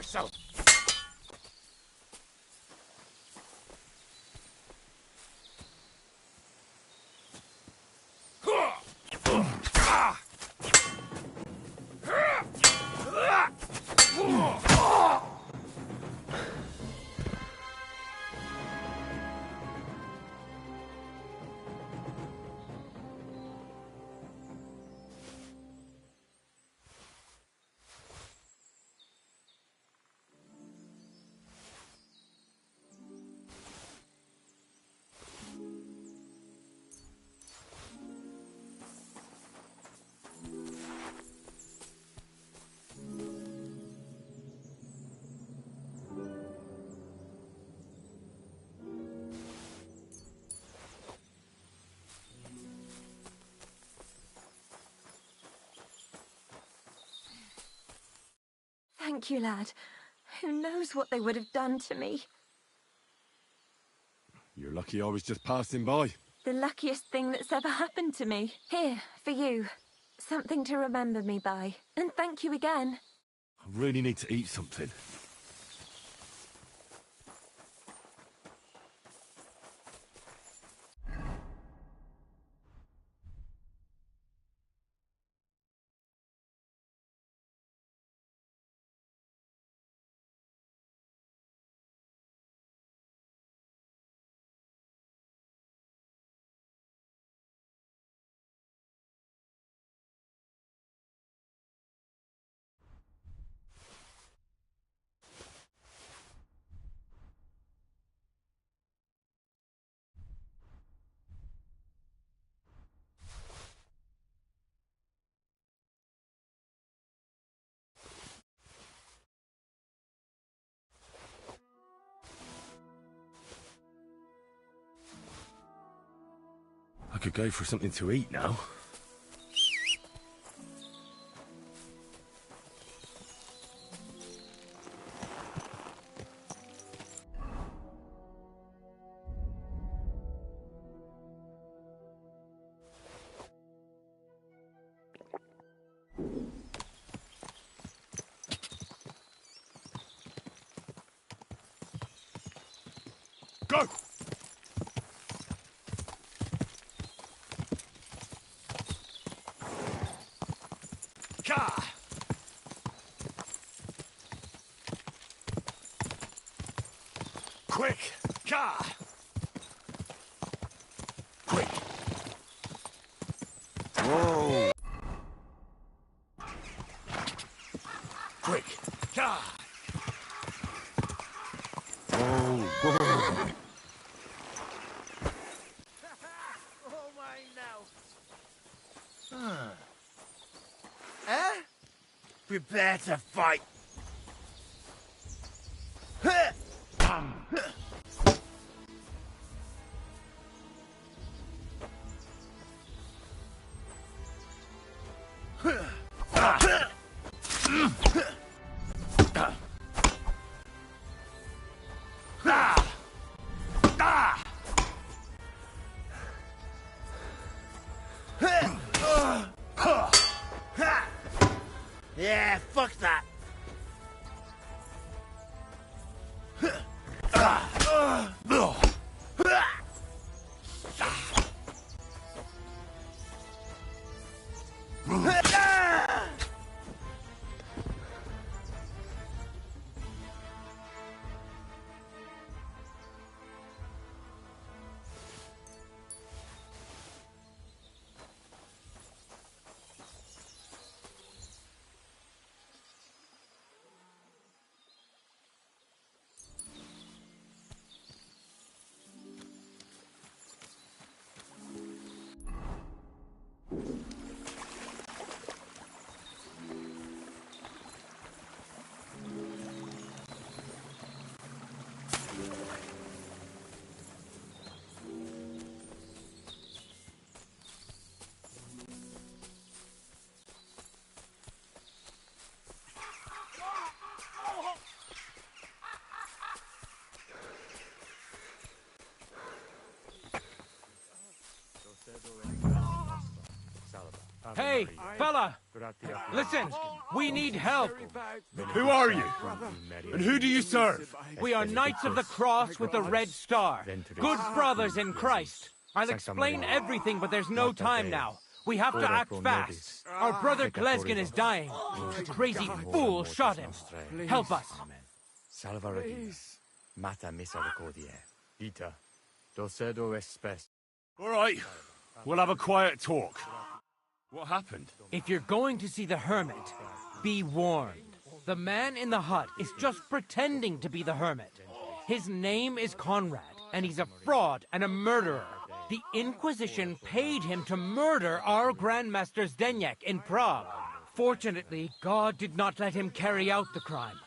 yourself! Thank you, lad. Who knows what they would have done to me? You're lucky I was just passing by. The luckiest thing that's ever happened to me. Here, for you. Something to remember me by. And thank you again. I really need to eat something. I could go for something to eat now. Go! Ka! Quick! Ka! Quick! Whoa! Quick! Ka! Whoa! Whoa! All mine now. Prepare to fight. Yeah, fuck that. Hey, fella! Listen! We need help. Who are you? And who do you serve? We are Knights of the Cross with the Red Star. Good brothers in Christ. I'll explain everything, but there's no time now. We have to act fast. Our brother Klesgen is dying. The crazy fool shot him. Help us. Mata misericordiae. Ita, docedo espes. All right, we'll have a quiet talk. What happened? If you're going to see the hermit, be warned. The man in the hut is just pretending to be the hermit. His name is Conrad, and he's a fraud and a murderer. The Inquisition paid him to murder our Grandmaster Zdeněk in Prague. Fortunately, God did not let him carry out the crime.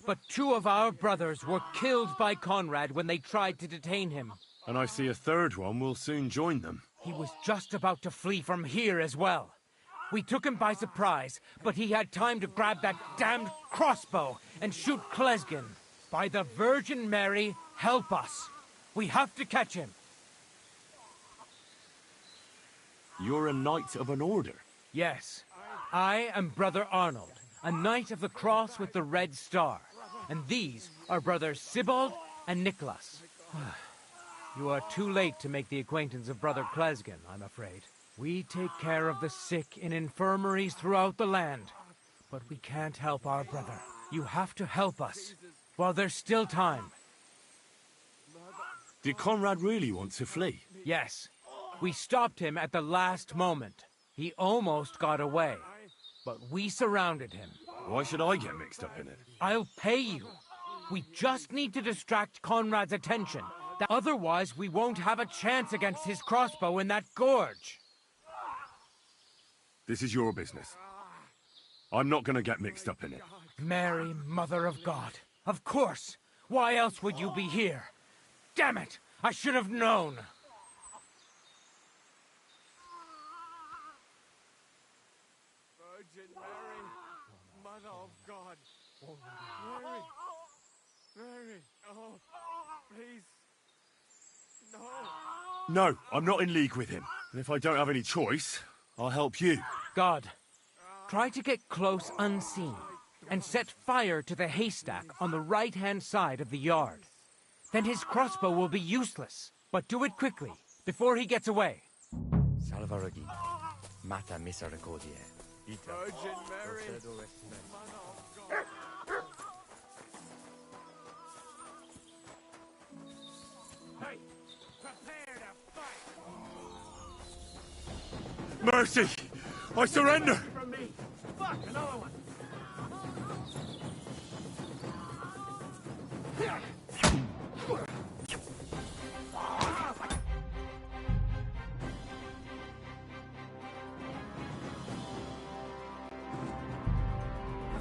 But 2 of our brothers were killed by Conrad when they tried to detain him. And I see a third one will soon join them. He was just about to flee from here as well. We took him by surprise, but he had time to grab that damned crossbow and shoot Klesgen. By the Virgin Mary, help us. We have to catch him. You're a knight of an order? Yes. I am Brother Arnold, a Knight of the Cross with the Red Star. And these are Brothers Sibald and Nicholas. You are too late to make the acquaintance of Brother Klesgen, I'm afraid. We take care of the sick in infirmaries throughout the land. But we can't help our brother. You have to help us, while there's still time. Did Conrad really want to flee? Yes. We stopped him at the last moment. He almost got away. But we surrounded him. Why should I get mixed up in it? I'll pay you. We just need to distract Conrad's attention. Otherwise, we won't have a chance against his crossbow in that gorge. This is your business. I'm not gonna get mixed up in it. Mary, Mother of God. Of course. Why else would you be here? Damn it! I should have known. Virgin Mary, Mother of God. Mary. Mary. Oh, please. No. No, I'm not in league with him. And if I don't have any choice, I'll help you. God, try to get close unseen and set fire to the haystack on the right-hand side of the yard. Then his crossbow will be useless. But do it quickly, before he gets away. Salvaragi, Mata misericordiae. Ita, Virgin Mary, docedo espes. Mother of God. Hey, prepare to fight! Mercy! I surrender! From me! Fuck, another one!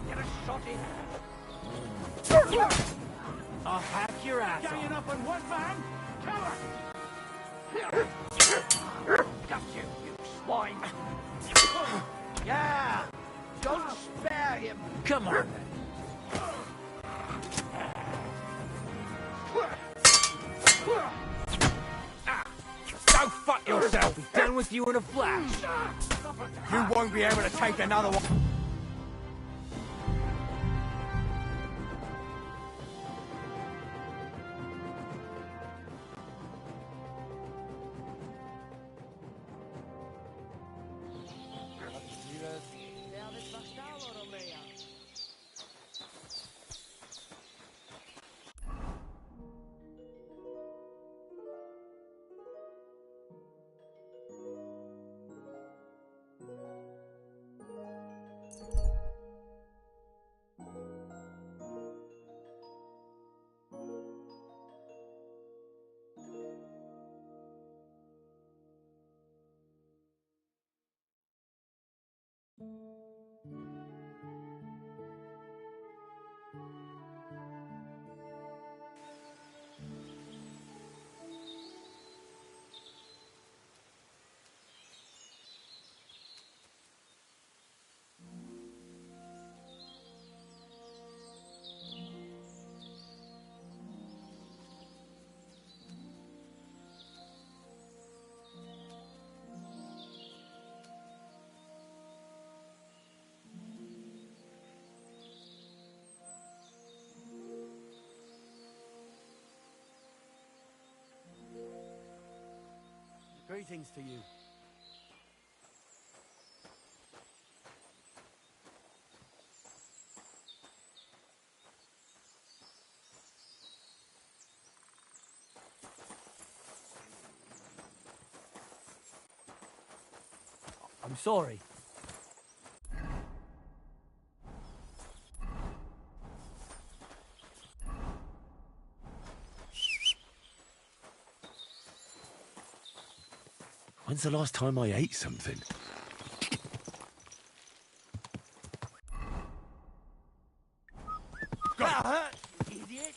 Get a shot in! I'll hack your ass off. Ganging up on one man? Cover! Got you, you swine! Yeah! Don't spare him! Come on, then. Go fuck yourself! Be done with you in a flash! You won't be able to take another one! Greetings to you. I'm sorry. When's the last time I ate something? Idiot!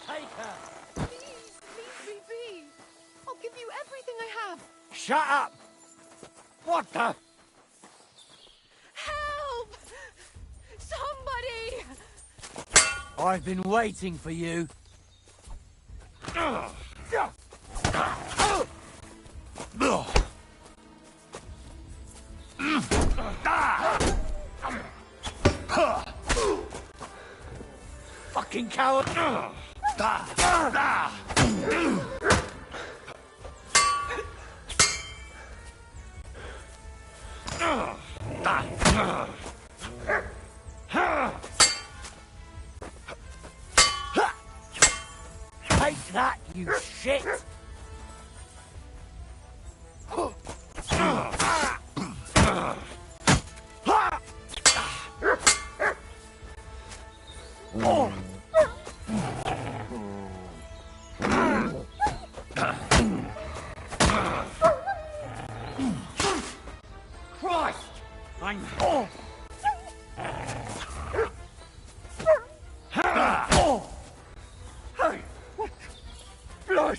Take her! Please, leave me be. I'll give you everything I have. Shut up! What the? Help! Somebody! I've been waiting for you. Fucking coward! Take that, you shit! Christ! I'm... Blood!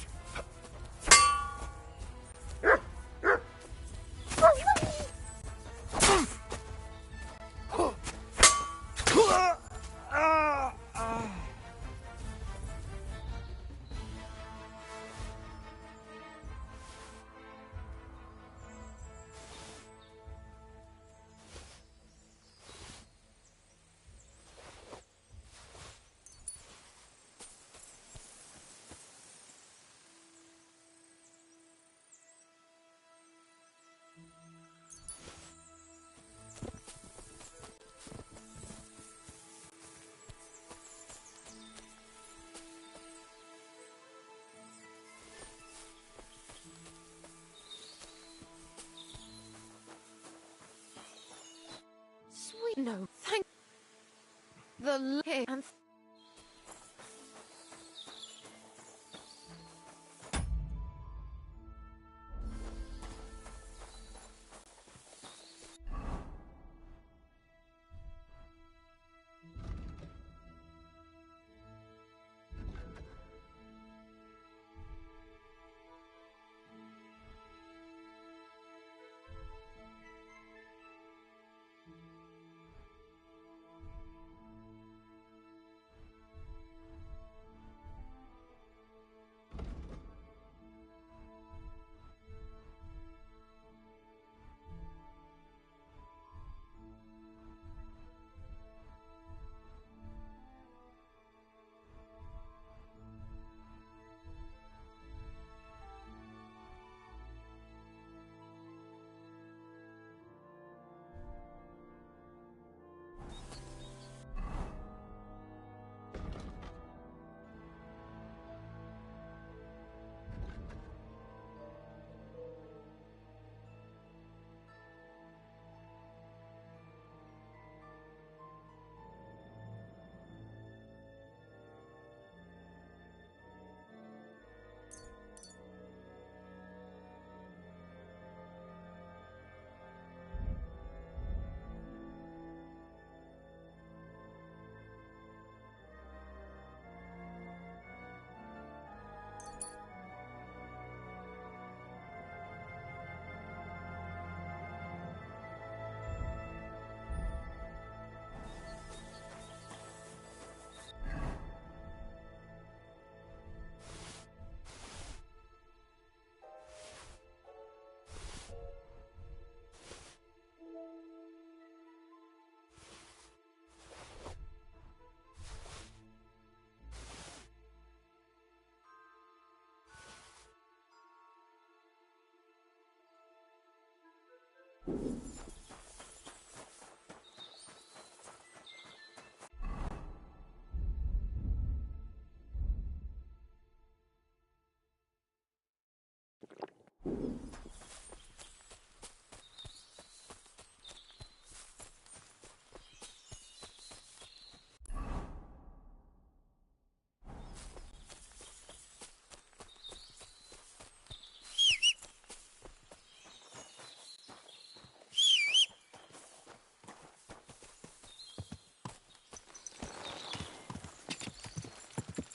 Sweet no, thank the and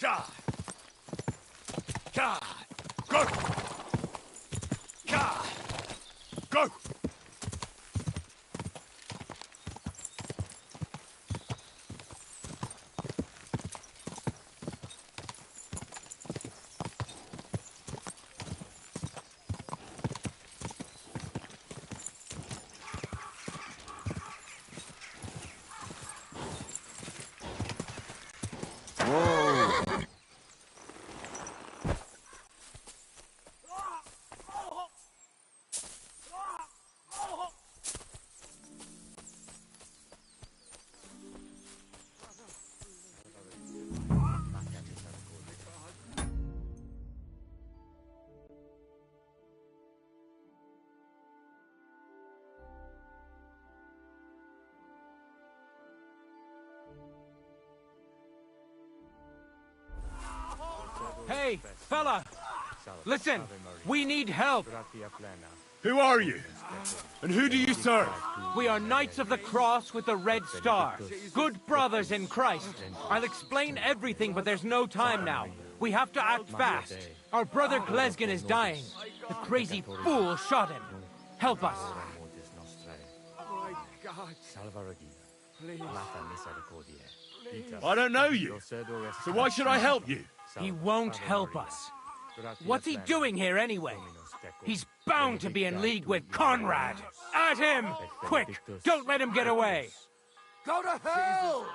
God! God! Go! God! Go! Hey, fella! Listen, we need help! Who are you? And who do you serve? We are Knights of the Cross with the Red Star. Good brothers in Christ. I'll explain everything, but there's no time now. We have to act fast. Our brother Glesgan is dying. The crazy fool shot him. Help us. My God. Please. I don't know you. So why should I help you? He won't help us. What's he doing here anyway? He's bound to be in league with Conrad. At him! Quick! Don't let him get away! Go to hell!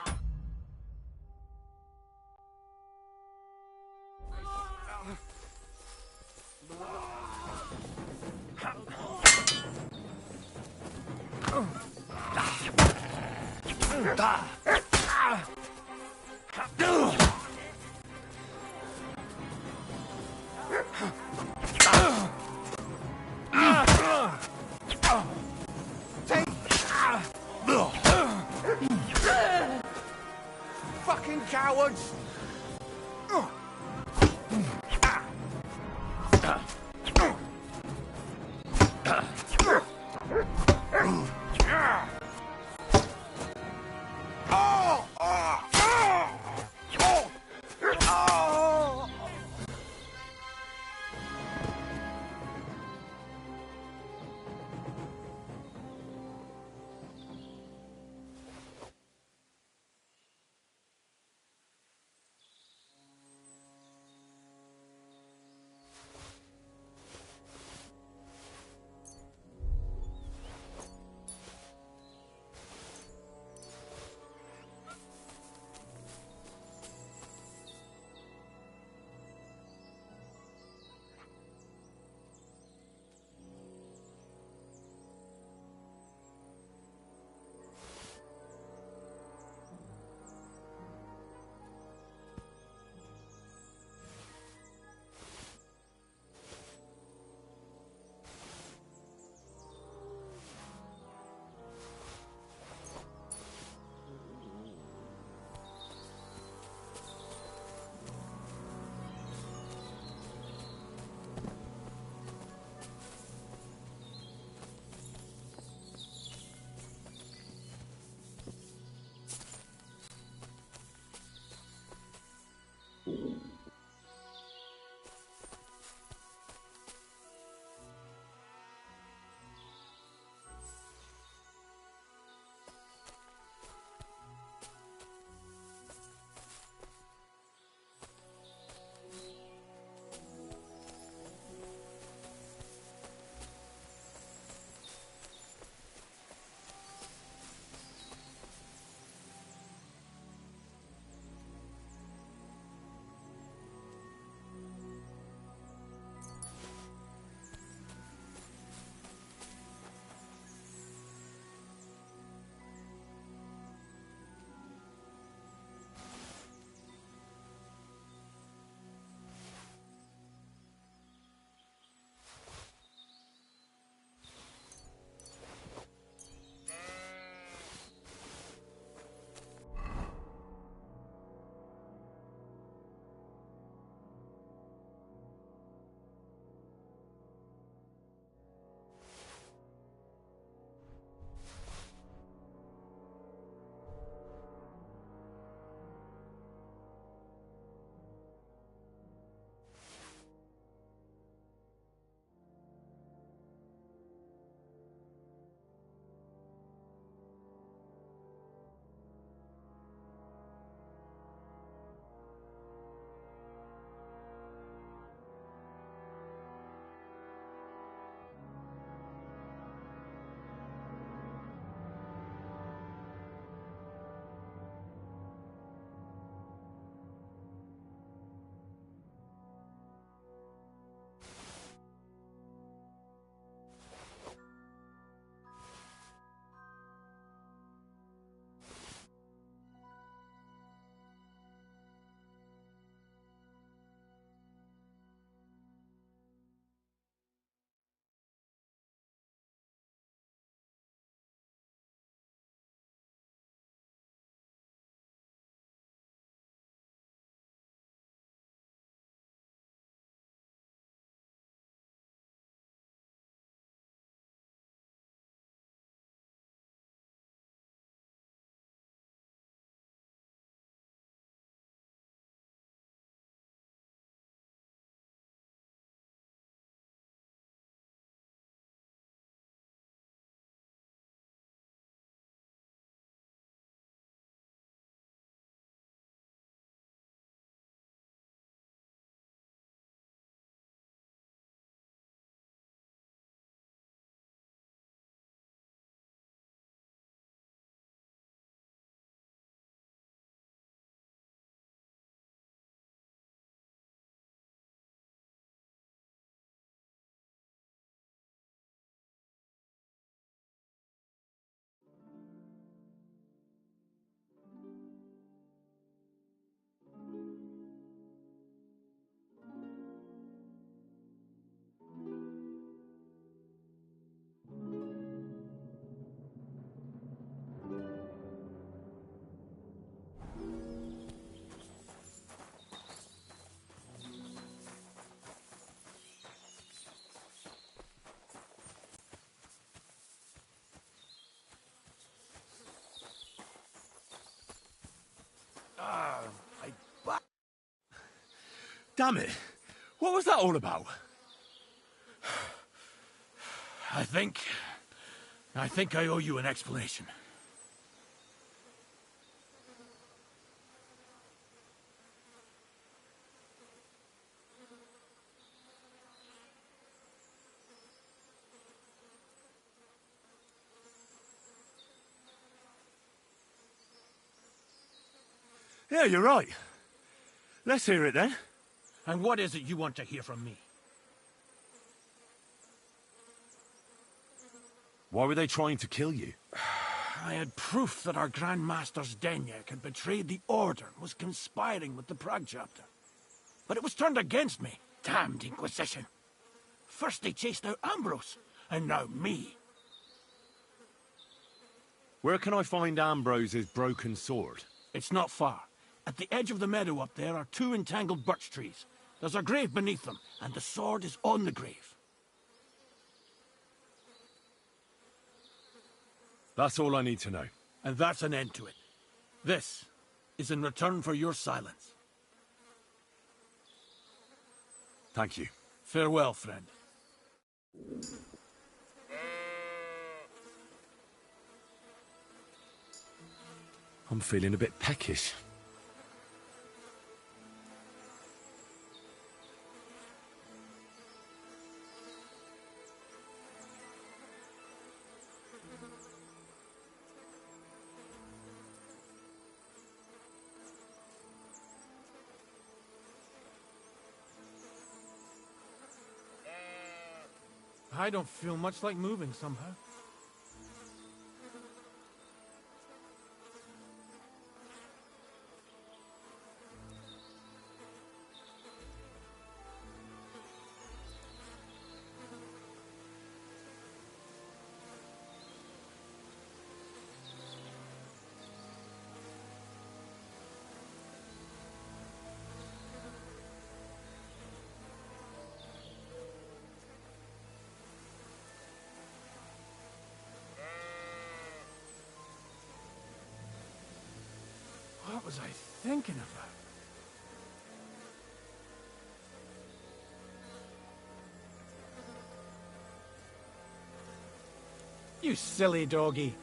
Fucking cowards! Damn it. What was that all about? I think I owe you an explanation. Yeah, you're right. Let's hear it then. And what is it you want to hear from me? Why were they trying to kill you? I had proof that our Grand Master's Denyak had betrayed the Order and was conspiring with the Prague chapter. But it was turned against me. Damned Inquisition. First they chased out Ambrose, and now me. Where can I find Ambrose's broken sword? It's not far. At the edge of the meadow up there are 2 entangled birch trees. There's a grave beneath them, and the sword is on the grave. That's all I need to know. And that's an end to it. This is in return for your silence. Thank you. Farewell, friend. I'm feeling a bit peckish. I don't feel much like moving somehow. What was I thinking about? You silly doggy.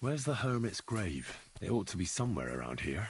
Where's the hermit's grave? It ought to be somewhere around here.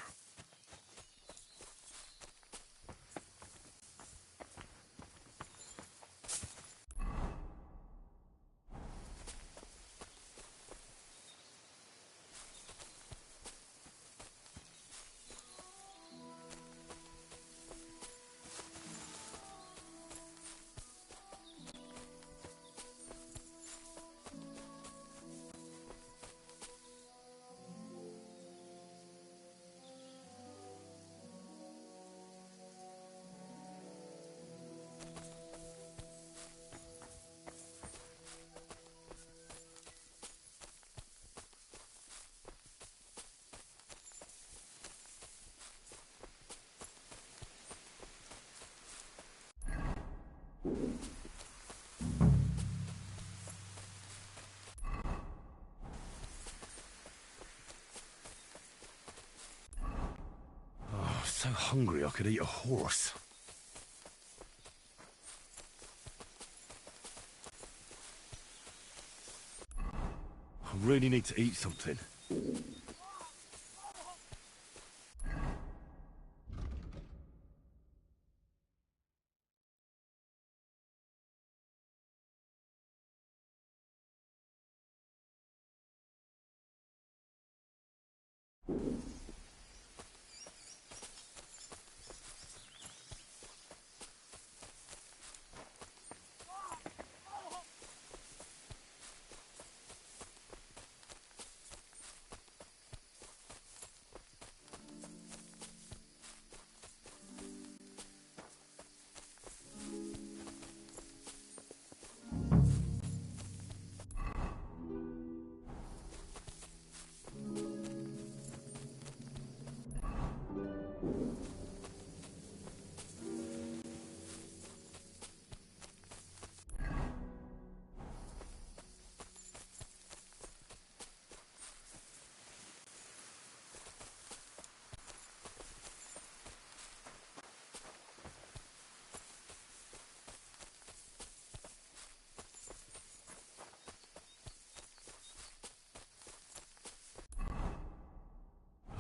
so hungry I could eat a horse. I really need to eat something.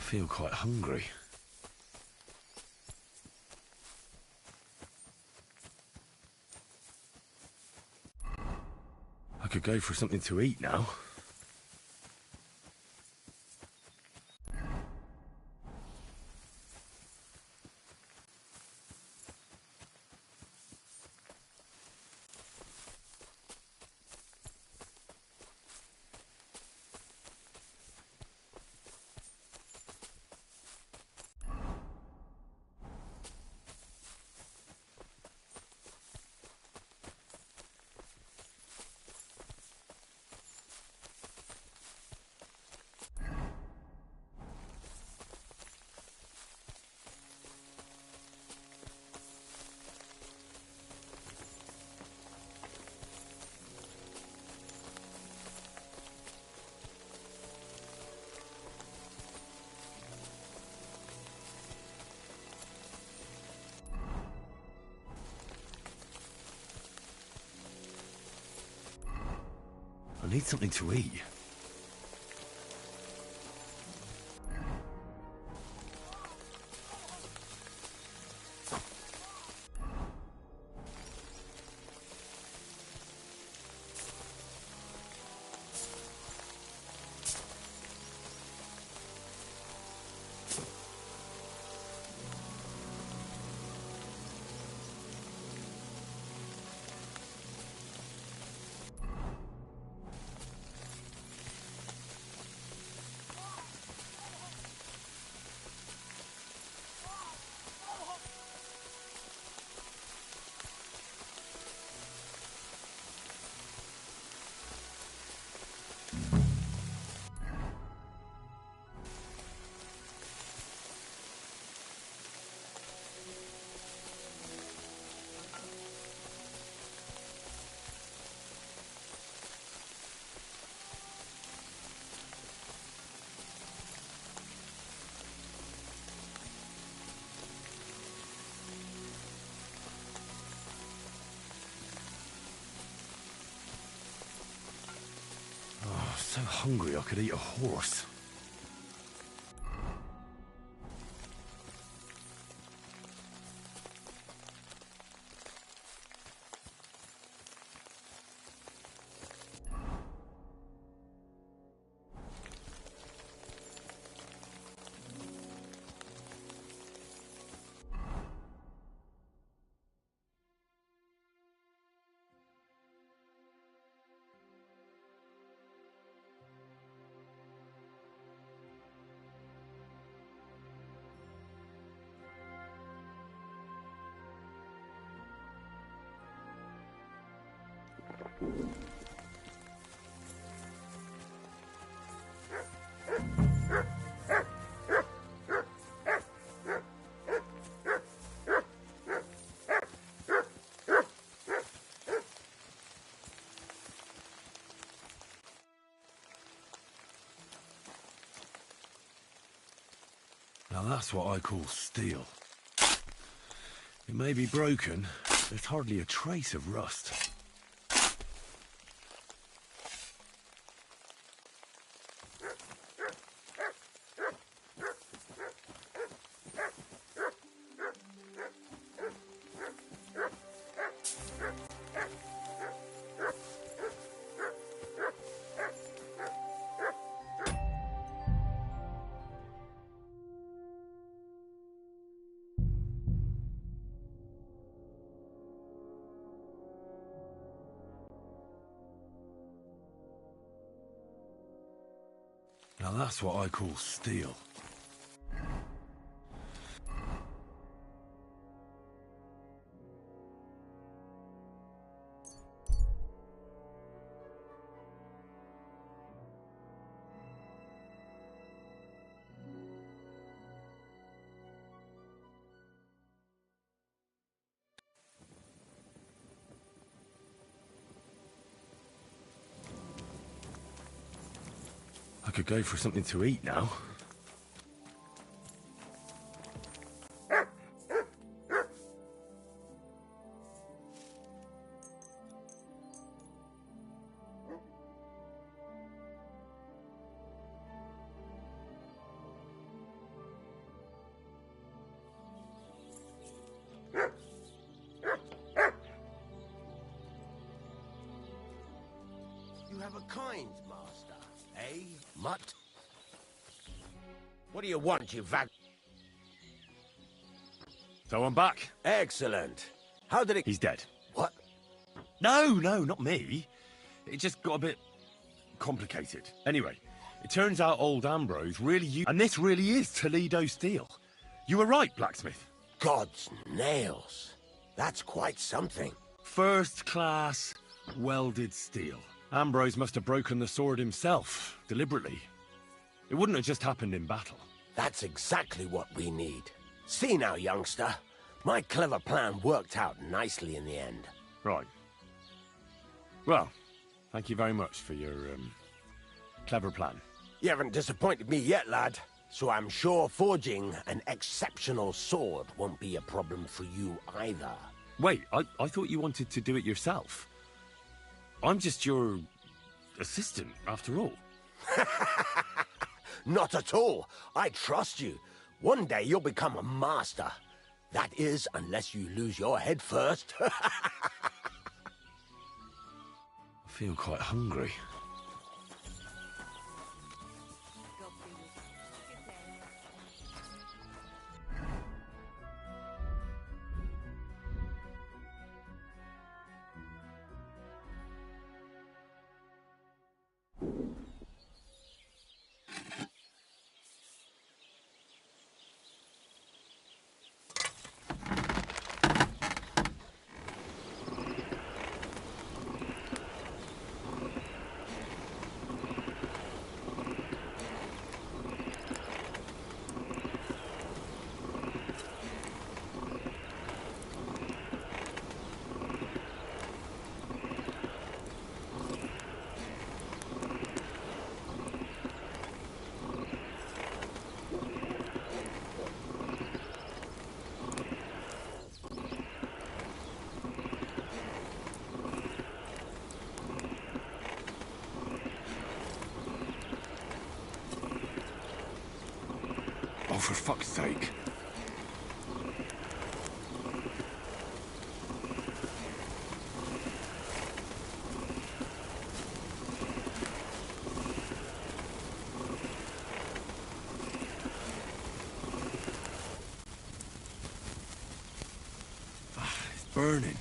I feel quite hungry. I could go for something to eat now. I need something to eat. Oh, so hungry I could eat a horse. Now that's what I call steel. It may be broken, there's hardly a trace of rust. Now that's what I call steel. I could go for something to eat now. You have a kind master, eh, mutt? What do you want, you vag... So I'm back. Excellent. How did it... He's dead. What? No, not me. It just got a bit complicated. Anyway, it turns out old Ambrose really and this really is Toledo steel. You were right, blacksmith. God's nails. That's quite something. First class welded steel. Ambrose must have broken the sword himself, deliberately. It wouldn't have just happened in battle. That's exactly what we need. See now, youngster. My clever plan worked out nicely in the end. Right. Well, thank you very much for your, clever plan. You haven't disappointed me yet, lad. So I'm sure forging an exceptional sword won't be a problem for you either. Wait, I thought you wanted to do it yourself. I'm just your assistant, after all. Not at all. I trust you. One day you'll become a master. That is, unless you lose your head first. I feel quite hungry. Oh, for fuck's sake. It's burning.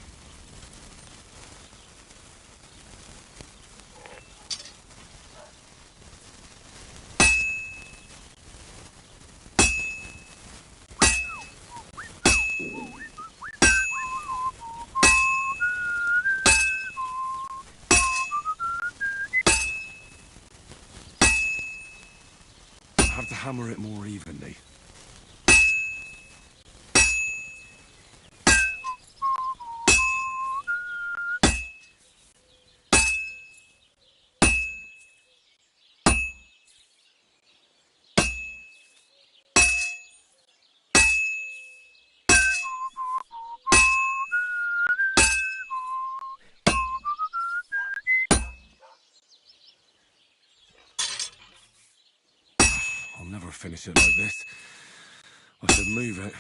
I have to hammer it more evenly. I'll never finish it like this. I should move it.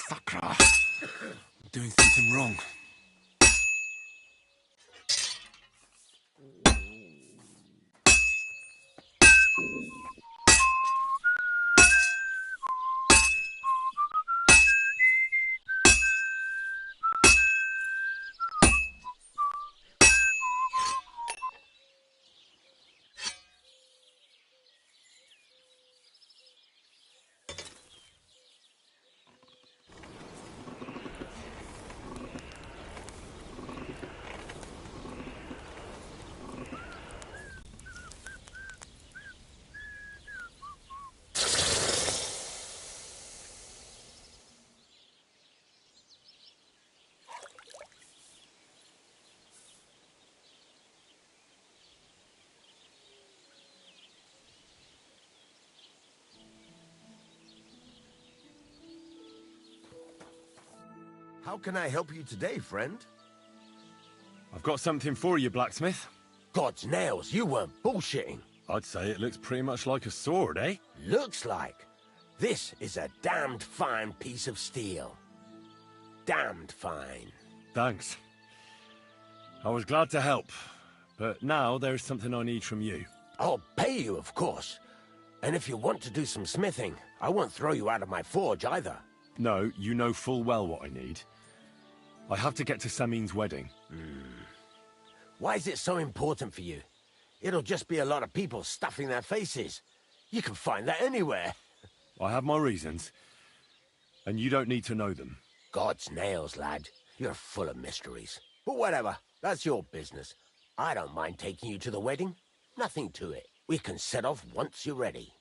Sakra. I'm doing something wrong. How can I help you today, friend? I've got something for you, blacksmith. God's nails, you weren't bullshitting. I'd say it looks pretty much like a sword, eh? Looks like. This is a damned fine piece of steel. Damned fine. Thanks. I was glad to help, but now there's something I need from you. I'll pay you, of course. And if you want to do some smithing, I won't throw you out of my forge either. No, you know full well what I need. I have to get to Samin's wedding. Why is it so important for you? It'll just be a lot of people stuffing their faces. You can find that anywhere. I have my reasons, and you don't need to know them. God's nails, lad. You're full of mysteries. But whatever, that's your business. I don't mind taking you to the wedding. Nothing to it. We can set off once you're ready.